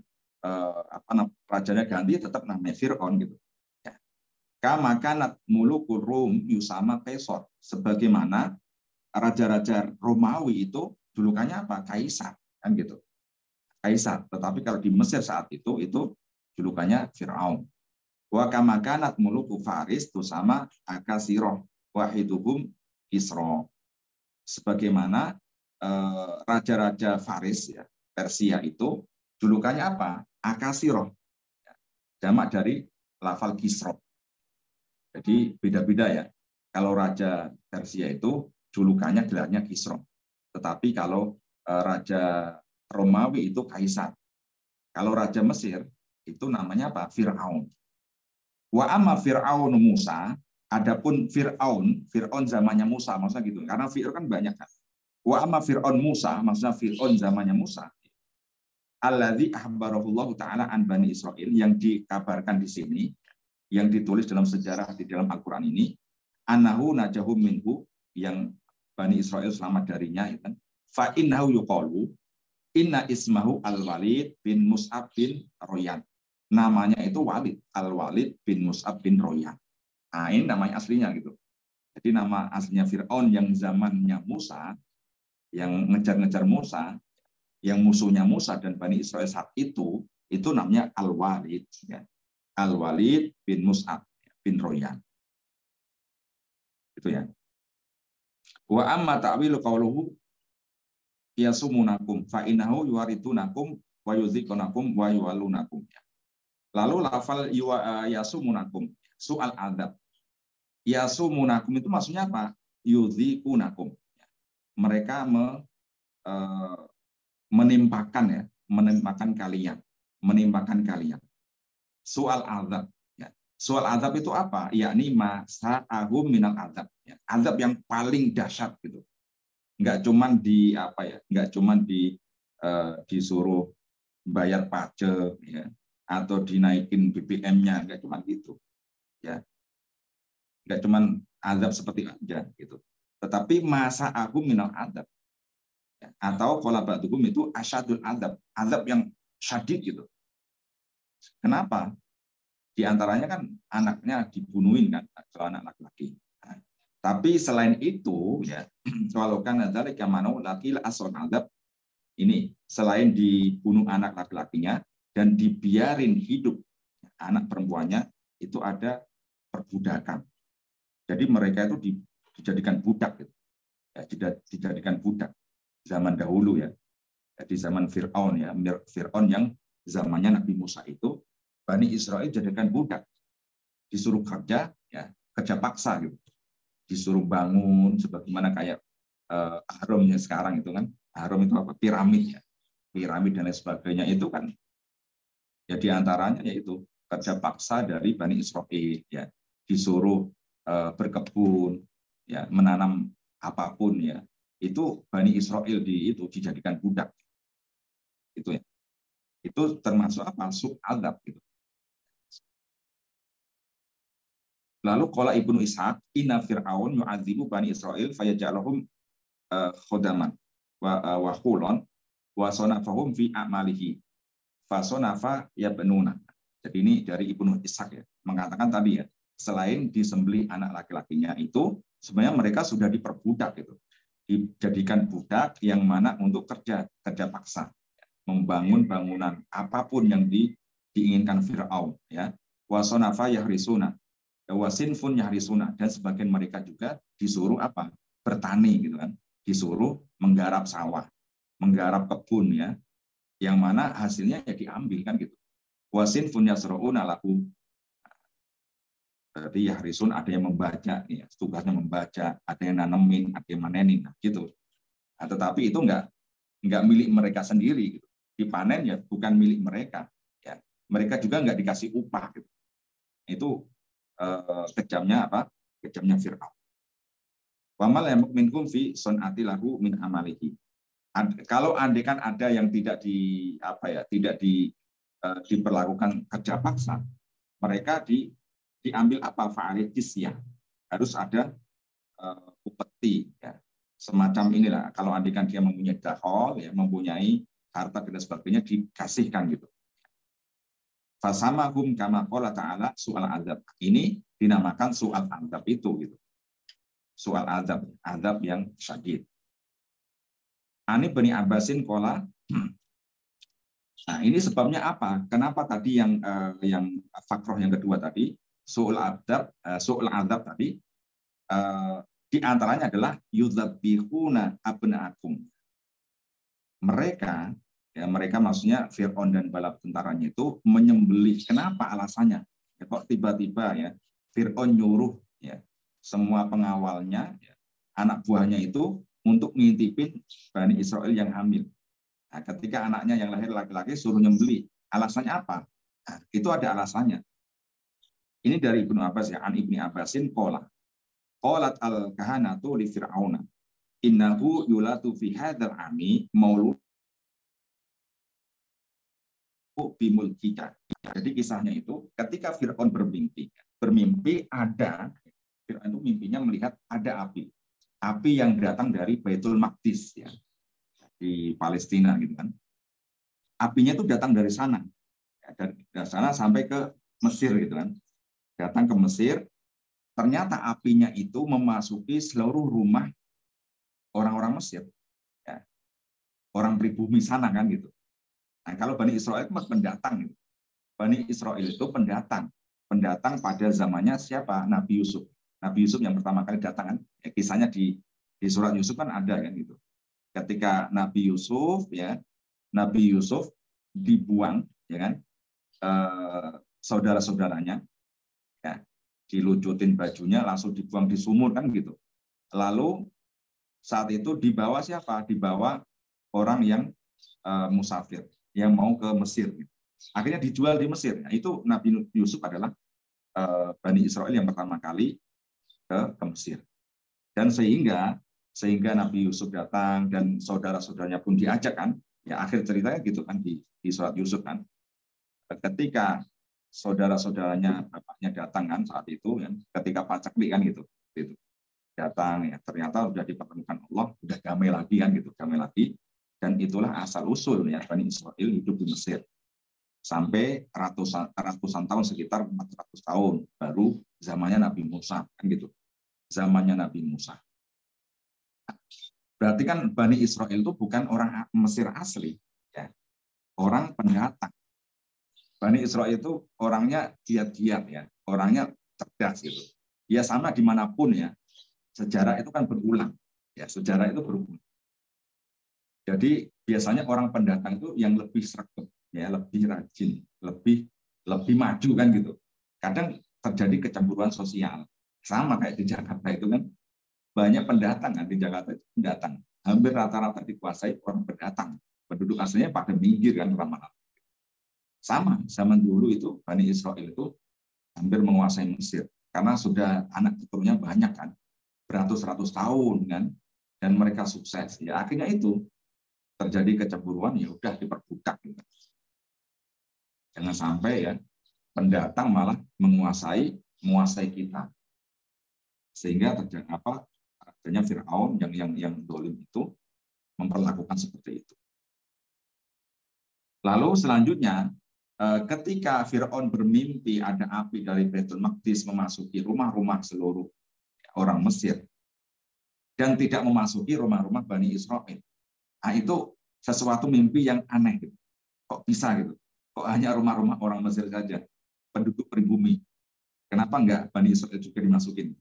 [SPEAKER 1] rajanya ganti tetap namanya Fir'aun gitu. Ya. Kama kanat mulukur Rum yusama Kaisar, sebagaimana raja-raja Romawi itu julukannya apa? Kaisar, kan gitu. Kaisar. Tetapi kalau di Mesir saat itu julukannya Fir'aun. Wa kama kanat muluku Faris itu sama Akasiroh wahiduhum Kisra. Sebagaimana raja-raja Faris ya, Persia itu julukannya apa? Akasiroh. Jamak dari lafal Kisra. Jadi beda-beda ya. Kalau raja Persia itu julukannya gelarnya Kisra. Tetapi kalau raja Romawi itu Kaisar. Kalau raja Mesir itu namanya apa? Fir'aun. Wa amma Fir'aun Musa, adapun Fir'aun zamannya Musa, maksudnya gitu. Karena Fir'aun kan banyak kan. Wa amma Fir'aun Musa, maksudnya Fir'aun zamannya Musa. Alladzi ahbarahullahu taala an Bani Israil, yang dikabarkan di sini, yang ditulis dalam sejarah di dalam Al-Qur'an ini, annahu najahum minhu, yang Bani Israil selamat darinya, ya kan. Fa innahu yuqalu inna ismahu Al-Walid bin Mus'ab bin Royan. Namanya itu Walid, Al-Walid bin Mus'ab bin Royan. Nah, ini namanya aslinya gitu. Jadi nama aslinya Fir'aun yang zamannya Musa, yang ngejar-ngejar Musa, yang musuhnya Musa dan Bani Israel saat itu namanya Al-Walid. Ya. Al-Walid bin Mus'ab bin Royan. Itu ya. Wa amma ta'wilu qawluhu yasumunakum fa innahu yuwaritunakum wa yuzikunakum wa yuwalunakum. Lalu lafal yasumunakum, soal adab. Yasumunakum itu maksudnya apa? Yuzikunakum. Mereka menimpakan kalian. Soal adab. Ya. Soal adab itu apa? Yakni masa'ahum minal adab. Ya. Adab yang paling dahsyat gitu. Enggak cuman disuruh bayar pajak ya, atau dinaikin BBM-nya, enggak cuma gitu. Ya. Enggak cuma azab seperti aja gitu. Tetapi masa aku minal adab. Ya. Atau qala ba'duhum itu asyadul azab yang syadid gitu. Kenapa? Di antaranya kan anaknya dibunuhin kan, kalau anak laki-laki. Nah, tapi selain itu ya, kalau kan dzalika manu laki asron azab ini selain dibunuh anak laki-lakinya dan dibiarin hidup anak perempuannya, itu ada perbudakan. Jadi mereka itu dijadikan budak gitu. Ya, dijadikan budak zaman dahulu ya. Di zaman Fir'aun ya, Fir'aun yang zamannya Nabi Musa itu Bani Israel jadikan budak, disuruh kerja ya, kerja paksa gitu, disuruh bangun sebagaimana kayak Ahramnya sekarang itu kan, Ahram itu apa, piramid ya, piramid dan lain sebagainya itu kan ya diantaranya yaitu kerja paksa dari Bani Israel ya, disuruh berkebun ya, menanam apapun ya, itu Bani Israel itu dijadikan budak itu ya, itu termasuk apa, azab gitu. Lalu qala Ibnu Ishaq inna fir'aun yu'adzibu Bani Israil fayaj'aluhum khodaman wa khulon wa sonafahum fi a'malihi fasonafa yabnuna. Jadi ini dari Ibnu Ishaq ya, mengatakan tadi ya, selain disembelih anak laki-lakinya itu sebenarnya mereka sudah diperbudak gitu, dijadikan budak yang mana untuk kerja paksa, membangun bangunan apapun yang diinginkan Fir'aun ya, wasonafa yahrisuna wasinfun yahrisuna, dan sebagian mereka juga disuruh apa, bertani gitu kan, disuruh menggarap sawah, menggarap kebun ya, yang mana hasilnya ya diambil kan gitu. Wasinfun yasrauna lahu, berarti yahrisun ada yang membaca ya, tugasnya membaca, ada yang nanemin, ada yang manenin nah, gitu. Nah, tetapi itu enggak milik mereka sendiri gitu. Dipanen ya bukan milik mereka ya, mereka juga enggak dikasih upah gitu. Itu kejamnya apa, kejamnya Fir'aun. Wamal yamuk minkum fi sonati lahu min amalihi. Kalau andekan ada yang tidak diperlakukan kerja paksa, mereka diambil apa, fa'alih jizyah, harus ada upeti ya, semacam inilah. Kalau andekan dia mempunyai dakhol ya, mempunyai harta dan sebagainya, dikasihkan gitu. Fasamahum kama qala ta'ala soal azab. Ini dinamakan soal azab itu gitu. Soal azab yang syadid. Ani Bani Abbasin qala. Nah, ini sebabnya apa? Kenapa tadi yang fakroh yang kedua tadi, soal azab tadi di antaranya adalah yudzabihuna abna'akum. Mereka maksudnya Fir'aun dan bala tentaranya itu menyembelih. Kenapa alasannya? Ya, kok tiba-tiba ya Fir'aun nyuruh ya semua pengawalnya, ya, anak buahnya itu untuk ngintipin Bani Israel yang hamil. Nah, ketika anaknya yang lahir laki-laki suruh nyembelih. Alasannya apa? Nah, itu ada alasannya. Ini dari Ibnu Abbas ya, an Ibni Abbasin qala. Qalat al-kahanatu li Fir'auna. Innahu yulatu fi hadzal ami maulud bimulkika. Jadi kisahnya itu ketika Fir'aun bermimpi ada, Fir'aun itu mimpinya melihat ada api yang datang dari Baitul Maqdis ya, di Palestina gitu kan. Apinya itu datang dari sana, dari sana sampai ke Mesir gitu kan. Datang ke Mesir, ternyata apinya itu memasuki seluruh rumah orang-orang Mesir, ya, orang pribumi sana kan gitu. Nah, kalau Bani Israel itu pendatang gitu. Bani Israel itu pendatang pada zamannya siapa? Nabi Yusuf. Nabi Yusuf yang pertama kali datang kan, ya, kisahnya di surat Yusuf kan ada kan gitu. Ketika Nabi Yusuf dibuang, ya kan, saudara-saudaranya, ya, dilucutin bajunya, langsung dibuang di sumur kan gitu. Lalu saat itu dibawa siapa? Dibawa orang yang musafir, yang mau ke Mesir. Gitu. Akhirnya dijual di Mesir. Nah, itu Nabi Yusuf adalah Bani Israel yang pertama kali ke Mesir. Dan sehingga Nabi Yusuf datang dan saudara-saudaranya pun diajak kan. Ya akhir ceritanya gitu kan di surat Yusuf kan. Ketika saudara-saudaranya bapaknya datang kan saat itu kan, ketika paceklik kan gitu. Datang ya, ternyata sudah dipertemukan Allah, sudah damai lagi kan gitu, damai lagi. Dan itulah asal-usul ya Bani Israel hidup di Mesir. Sampai ratusan tahun, sekitar 400 tahun. Baru zamannya Nabi Musa. Kan gitu. Zamannya Nabi Musa. Berarti kan Bani Israel itu bukan orang Mesir asli. Ya. Orang pendatang. Bani Israel itu orangnya giat-giat ya. Orangnya cerdas gitu. Ya sama dimanapun ya. Sejarah itu kan berulang. Ya, sejarah itu berulang. Jadi biasanya orang pendatang itu yang lebih sregep, ya, lebih rajin, lebih maju kan gitu. Kadang terjadi kecemburuan sosial. Sama kayak di Jakarta itu kan banyak pendatang kan di Jakarta itu pendatang. Hampir rata-rata dikuasai orang pendatang. Penduduk aslinya pada minggir kan lama-lama. Sama zaman dulu itu Bani Israel itu hampir menguasai Mesir karena sudah anak keturunnya banyak kan, beratus-ratus tahun kan, dan mereka sukses. Ya akhirnya itu terjadi kecemburuan, ya udah diperbudak gitu. Jangan sampai ya pendatang malah menguasai kita, sehingga terjadi apa? Adanya Firaun yang dolim itu memperlakukan seperti itu. Lalu selanjutnya, ketika Firaun bermimpi ada api dari Baitul Maqdis memasuki rumah-rumah seluruh orang Mesir dan tidak memasuki rumah-rumah Bani Israel, nah itu sesuatu mimpi yang aneh gitu. Kok bisa gitu? Kok hanya rumah-rumah orang Mesir saja, penduduk pribumi? Kenapa enggak Bani Israel juga dimasukin?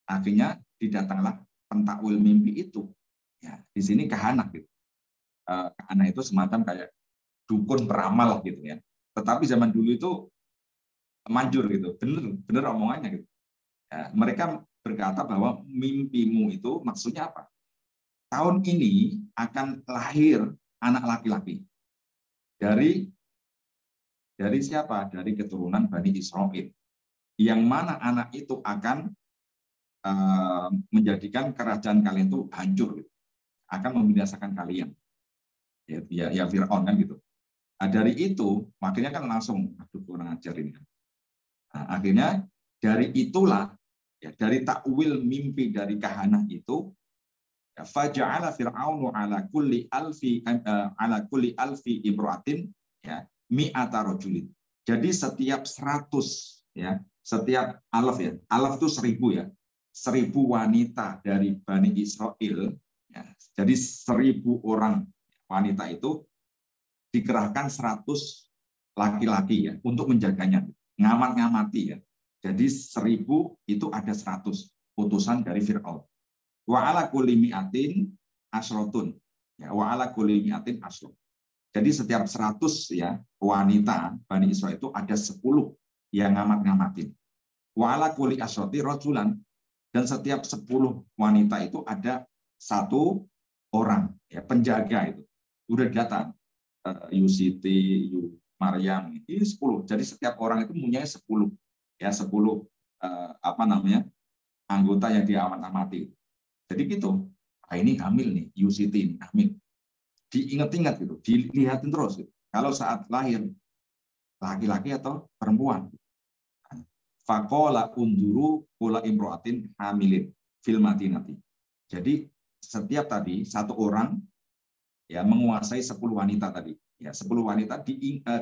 [SPEAKER 1] Akhirnya didatanglah pentakwil mimpi itu. Ya, di sini kahana gitu. Kahana itu semacam kayak dukun peramal gitu ya. Tetapi zaman dulu itu manjur gitu, bener omongannya gitu. Ya, mereka berkata bahwa mimpimu itu maksudnya apa? Tahun ini akan lahir anak laki-laki dari siapa? Dari keturunan Bani Israel. Yang mana anak itu akan menjadikan kerajaan kalian itu hancur, gitu. Akan membinasakan kalian. Ya Fir'aun kan gitu. Nah, dari itu, makanya kan langsung, aduh kurang ajar ini. Nah, akhirnya dari itulah, ya, dari takwil mimpi dari kahana itu, ya, faja'ala Fir'aunu ala kulli alfi imra'atin, ya, mi'ata rajulin. Jadi setiap 100, ya, setiap alaf ya, alaf itu 1000 ya, 1000 wanita dari Bani Israel, ya, jadi 1000 orang wanita itu dikerahkan 100 laki-laki ya untuk menjaganya, ngamat-ngamati ya. Jadi 1000 itu ada 100 utusan dari Fir'aun. Wa ala kulli mi'atin asrotun. Ya, wa ala kulli mi'atin asrot. Jadi setiap 100 ya wanita Bani Israel itu ada 10 yang ngamat-ngamatin. Wa ala kulli asroti rajulan, dan setiap 10 wanita itu ada 1 orang ya penjaga itu. Udah data Yusiti, Maryam, ini 10. Jadi setiap orang itu punya 10 ya, 10 anggota yang diamat-amati. Jadi gitu. Nah, ini hamil nih, Yusiti ini hamil. Diingat-ingat gitu, dilihatin terus gitu. Kalau saat lahir laki-laki atau perempuan. Faqala unduru kula imro'atin hamilin fil madinati. Jadi setiap tadi 1 orang ya menguasai 10 wanita tadi. Ya, 10 wanita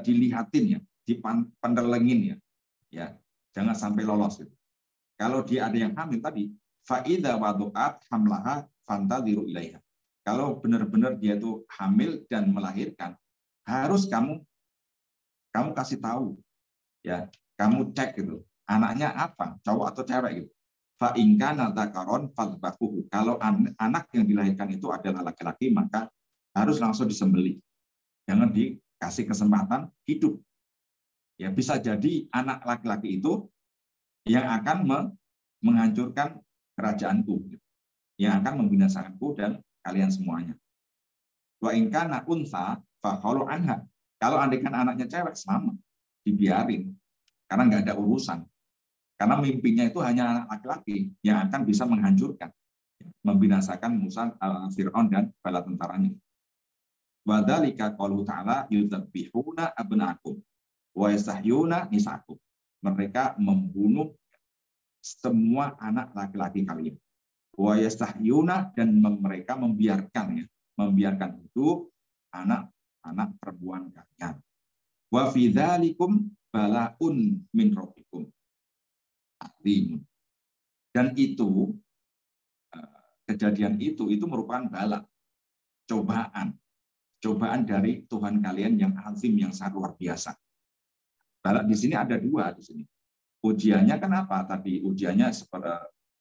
[SPEAKER 1] dilihatin ya, dipendelengin ya. Ya, jangan sampai lolos gitu. Kalau dia ada yang hamil tadi, fa idza wadu'at hamlaha fantadhiru ilaiha. Kalau benar-benar dia itu hamil dan melahirkan, harus kamu kasih tahu ya, kamu cek gitu. Anaknya apa? Cowok atau cewek gitu. Fa in kana dzakaron fadhbahuhu. Kalau anak yang dilahirkan itu adalah laki-laki, maka harus langsung disembelih. Jangan dikasih kesempatan hidup. Ya, bisa jadi anak laki-laki itu yang akan menghancurkan kerajaanku, yang akan membinasakanku dan kalian semuanya. Wa in kana unsa fa qalu anha. Kalau andaikan anaknya cewek, sama, dibiarin karena nggak ada urusan. Karena mimpinya itu hanya anak laki-laki yang akan bisa menghancurkan, membinasakan Musa, Fir'aun dan bala tentaranya. Wa dzalika qaulu ta'ala yudzabbihuna abnaakum wa yastahyuna nisaakum. Mereka membunuh semua anak laki-laki kalian. Wa yastahyuna, dan mereka membiarkan ya, membiarkan hidup anak perempuan kalian. Wa fi dzalikum balaun min rabbikum azim. Dan itu kejadian itu merupakan bala, cobaan dari Tuhan kalian yang azim, yang sangat luar biasa. Bala di sini ada dua di sini. Ujiannya kan apa? Tadi ujiannya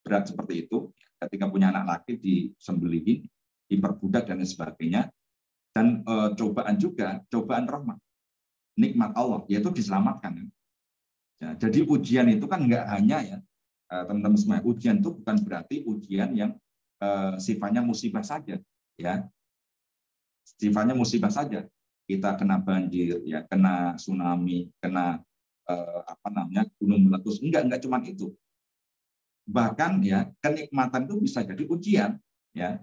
[SPEAKER 1] berat seperti itu, ketika punya anak laki disembelihin, diperbudak dan sebagainya. Dan cobaan juga, cobaan rahmat, nikmat Allah, yaitu diselamatkan. Ya, jadi ujian itu kan nggak hanya ya, teman-teman semua, ujian itu bukan berarti ujian yang sifatnya musibah saja, ya. Sifatnya musibah saja. Kita kena banjir, ya, kena tsunami, kena gunung meletus. Enggak cuma itu. Bahkan ya kenikmatan itu bisa jadi ujian, ya.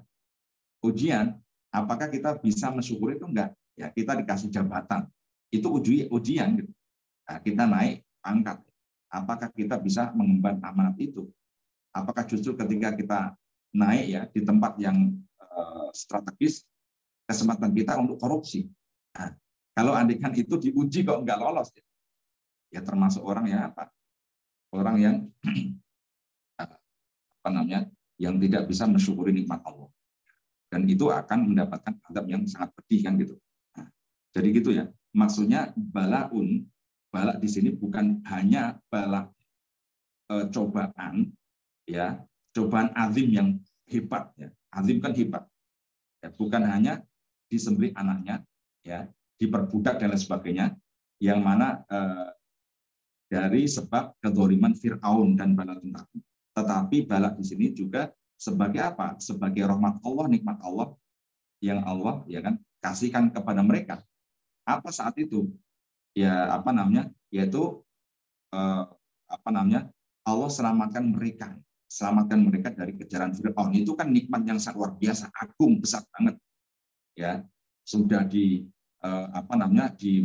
[SPEAKER 1] Ujian, apakah kita bisa mensyukuri itu enggak? Ya, kita dikasih jabatan. Itu ujian gitu. Nah, kita naik pangkat. Apakah kita bisa mengemban amanat itu? Apakah justru ketika kita naik ya di tempat yang strategis, kesempatan kita untuk korupsi? Nah, kalau andaikan itu diuji kok enggak lolos, ya termasuk orang yang orang yang yang tidak bisa mensyukuri nikmat Allah, dan itu akan mendapatkan azab yang sangat pedih kan gitu. Nah, jadi gitu ya. Maksudnya bala di sini bukan hanya bala cobaan, ya, cobaan azim yang hebat, ya. Azim kan hebat, ya, bukan hanya disembelih anaknya, ya, diperbudak dan lain sebagainya, yang mana dari sebab kezaliman Fir'aun dan bala tentara. Tetapi bala di sini juga sebagai apa? Sebagai rahmat Allah, nikmat Allah yang Allah ya kan kasihkan kepada mereka. Apa saat itu? Ya yaitu Allah selamatkan mereka dari kejaran Fir'aun. Itu kan nikmat yang sangat luar biasa, agung, besar banget. Ya, sudah di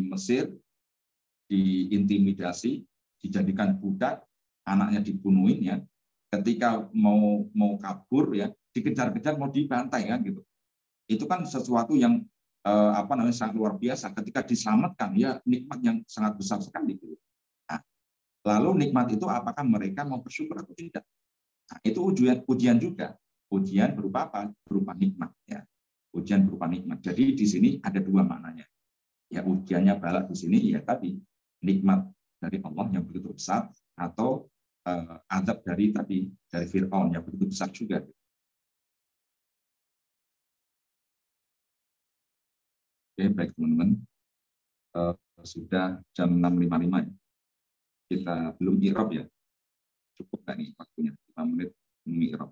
[SPEAKER 1] Mesir diintimidasi, dijadikan budak, anaknya dibunuhin ya. Ketika mau kabur ya, dikejar-kejar, mau dibantai kan gitu. Itu kan sesuatu yang sangat luar biasa. Ketika diselamatkan ya nikmat yang sangat besar sekali gitu. Nah, lalu nikmat itu apakah mereka mau bersyukur atau tidak? Nah, itu ujian juga. Ujian berupa apa? Berupa nikmat ya. Ujian berupa nikmat. Jadi di sini ada dua maknanya. Ya, ujiannya bala di sini ya tadi nikmat dari Allah yang begitu besar, atau azab dari Fir'aun yang begitu besar juga. Oke, baik teman-teman. Sudah jam 6.55 ya. Kita belum i'rab ya. Cukup nggak nih waktunya? 5 menit i'rab.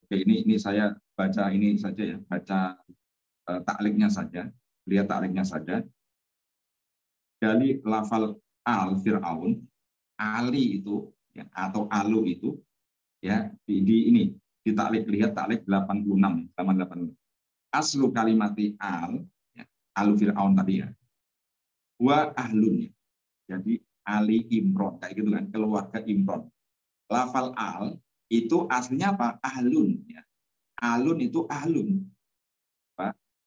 [SPEAKER 1] Oke, ini saya baca ini saja ya, baca takliknya saja, lihat takliknya saja. Dari lafal al-Fir'aun, Ali itu ya, atau alu itu ya di taklik, lihat taklik 86 88. Aslu kalimati ya, alu Fir'aun tadi ya, wa ahlun ya. Jadi Ali Imron kayak gitu kan, keluarga Imron. Lafal al itu aslinya apa? Ahlun ya. Alun itu ahlun.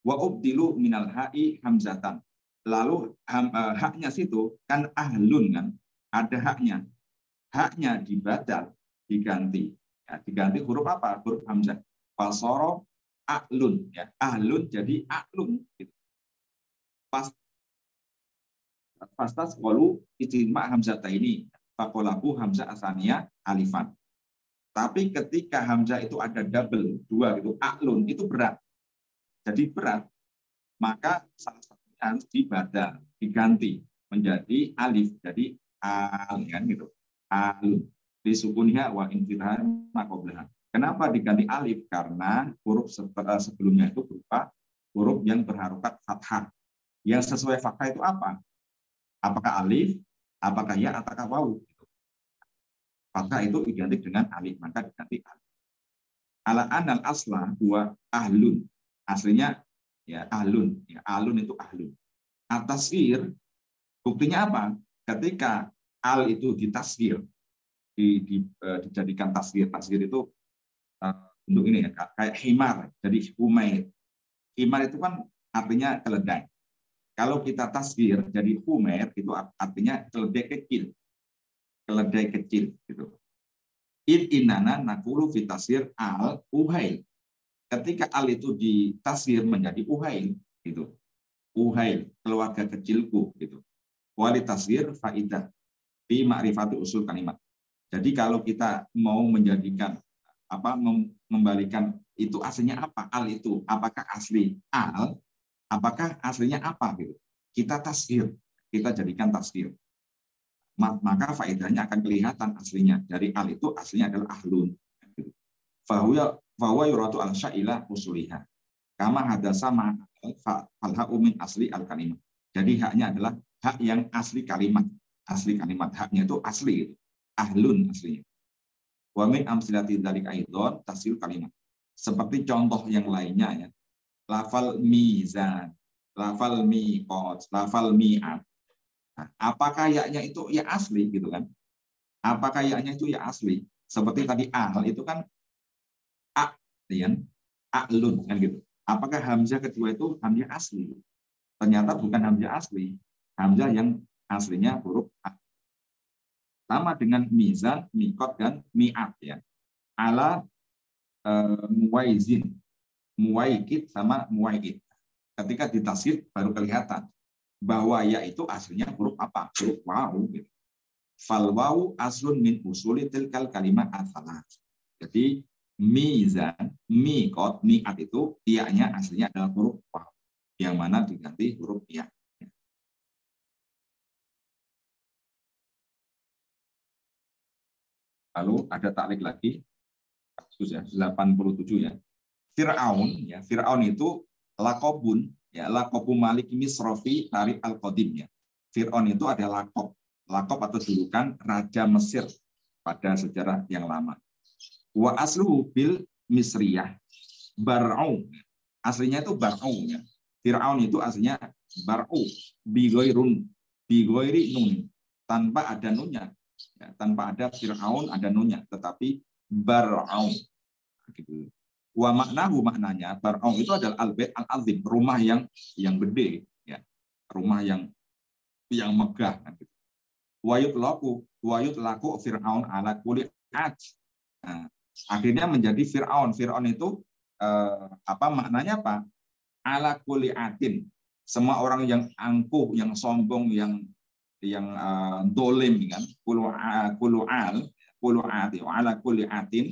[SPEAKER 1] Wa ubdilu minal ha'i hamzatan. Lalu haknya situ kan ahlun kan, ada haknya. Haknya dibadal, diganti. Ya, diganti huruf apa? Huruf hamzah. Fasoro ahlun ya. Ahlun jadi ahlun gitu. Fastas qalu istimma hamzata ini. Faqalabu hamzah asaniya alifan. Tapi ketika hamzah itu ada double, dua gitu, aklun, itu berat. Jadi berat, maka salah satunya harus dibadal, diganti menjadi alif. Jadi al kan gitu. Alun. Disukuniha wa infirha maqoblaha. Kenapa diganti alif? Karena huruf sebelumnya itu berupa huruf yang berharokat fathah. Yang sesuai fathah itu apa? Apakah alif, apakah ya, apakah wawu? Fathah itu identik dengan alif, maka diganti alif. Ala anal asla huwa ahlun. Aslinya ya ahlun, ya alun itu ahlun. Atasfir buktinya apa? Ketika al itu ditasghir, dijadikan tasghir. Tasghir itu untuk ini ya, kayak himar, jadi humair. Himar itu kan artinya keledai. Kalau kita tasghir jadi humair itu artinya keledai kecil. Keledai kecil gitu. Inana nakulu fitasir al uhail. Ketika al itu ditasghir menjadi uhail gitu. Uhail, keluarga kecilku gitu. Wali tasghir faidah fi ma'rifati usul kalimat. Jadi kalau kita mau menjadikan membalikan itu aslinya apa? Al itu apakah asli al? Apakah aslinya apa gitu? Kita tasghir, kita jadikan tasghir. Maka faedahnya akan kelihatan aslinya. Dari al itu aslinya adalah ahlun. Fahuwa yuratu al syailah usuliha. Kama hadasa falha min asli al kalimat. Jadi haknya adalah hak yang asli kalimat. Asli kalimat haknya itu asli, ahlun aslinya. Wa min amsilati dzalik aidon tasil kalimat. Seperti contoh yang lainnya ya. Lafal mizan, lafal miqat, lafal mi'at. Nah, apakah yaknya itu ya asli gitu kan? Apakah yaknya itu ya asli? Seperti tadi al itu kan a, ya, aklun kan gitu. Apakah hamzah kedua itu hamzah asli? Ternyata bukan hamzah asli. Hamzah yang aslinya huruf a. Sama dengan mizan, mikot dan mi'at ya. Ala muwaizin, muwaikid sama muwaikid. Ketika ditasghir baru kelihatan bahwa ya itu aslinya huruf apa? Huruf waw gitu. Fal waw aslun min usuli tilkal kalimat atsalah. Jadi mizan, mikot, mi'at itu iya-nya aslinya adalah huruf waw yang mana diganti huruf ya. Lalu ada taklik lagi, kasus ya 87 ya. Fir'aun itu lakobun ya, lakobu malik misrofi dari al-qadim ya. Fir'aun itu adalah lakob atau julukan raja Mesir pada sejarah yang lama. Wa asluhu bil misriyah bar'u. Aslinya itu bar'u ya. Fir'aun itu aslinya bar'u bigoiri nun, tanpa ada nunnya. Ya, tanpa ada Fir'aun ada nunnya, tetapi bar'u gitu. Wa maknahu maknanya bar'u itu adalah al-bait al-azim, rumah yang gede ya. Rumah yang megah kan gitu. Wa yutlaku Fir'aun ala kulli aj. Nah, akhirnya menjadi Fir'aun. Fir'aun itu maknanya apa? Ala kulli atin. Semua orang yang angkuh, yang sombong, yang dolim kan, ala kulli atin,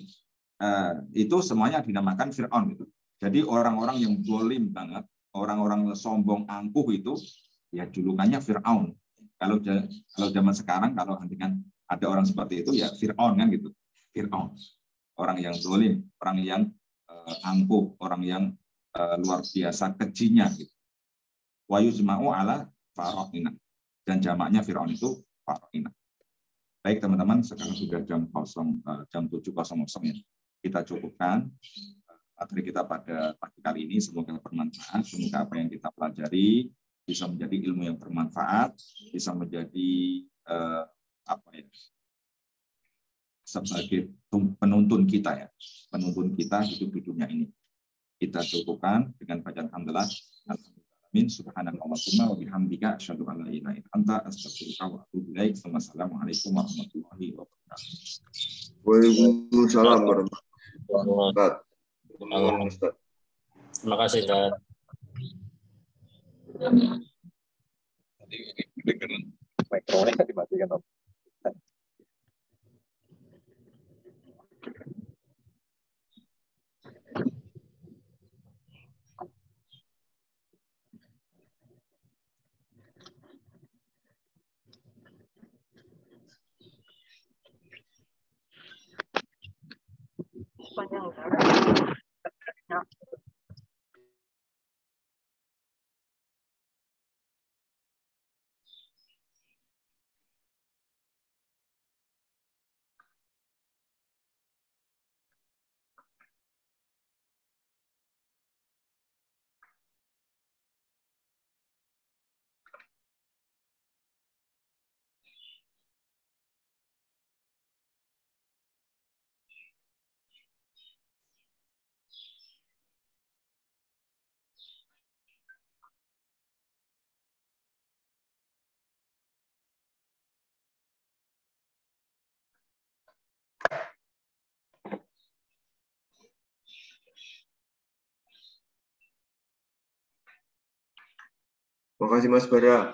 [SPEAKER 1] itu semuanya dinamakan Fir'aun itu. Jadi orang-orang yang dolim banget, orang-orang sombong, angkuh itu ya julukannya Fir'aun. Kalau zaman sekarang kalau dengan ada orang seperti itu ya Fir'aun kan gitu. Fir'aun. Orang yang dolim, orang yang angkuh, orang yang luar biasa kejinya gitu. Wa yujma'u ala faro'ina. Dan jamaknya Fir'aun itu faro'ina. Baik teman-teman, sekarang sudah jam 7.00 ya. Kita cukupkan materi kita pada pagi kali ini. Semoga bermanfaat. Semoga apa yang kita pelajari bisa menjadi ilmu yang bermanfaat, bisa menjadi sebagai penuntun kita ya, penuntun kita hidup di dunia ini. Kita cukupkan dengan bacaan alhamdulillah. Amin. Subhanallahumma wa bihamdika asyhadu an la ilaha illa anta astaghfiruka wa atubu ilaik. Wassalamualaikum warahmatullahi wabarakatuh.
[SPEAKER 2] Waalaikumsalam warahmatullahi wabarakatuh.
[SPEAKER 4] Terima kasih, Ustaz.
[SPEAKER 1] Mikrofonnya dimatikan.
[SPEAKER 5] Panjang.
[SPEAKER 2] Makasih Mas Bara.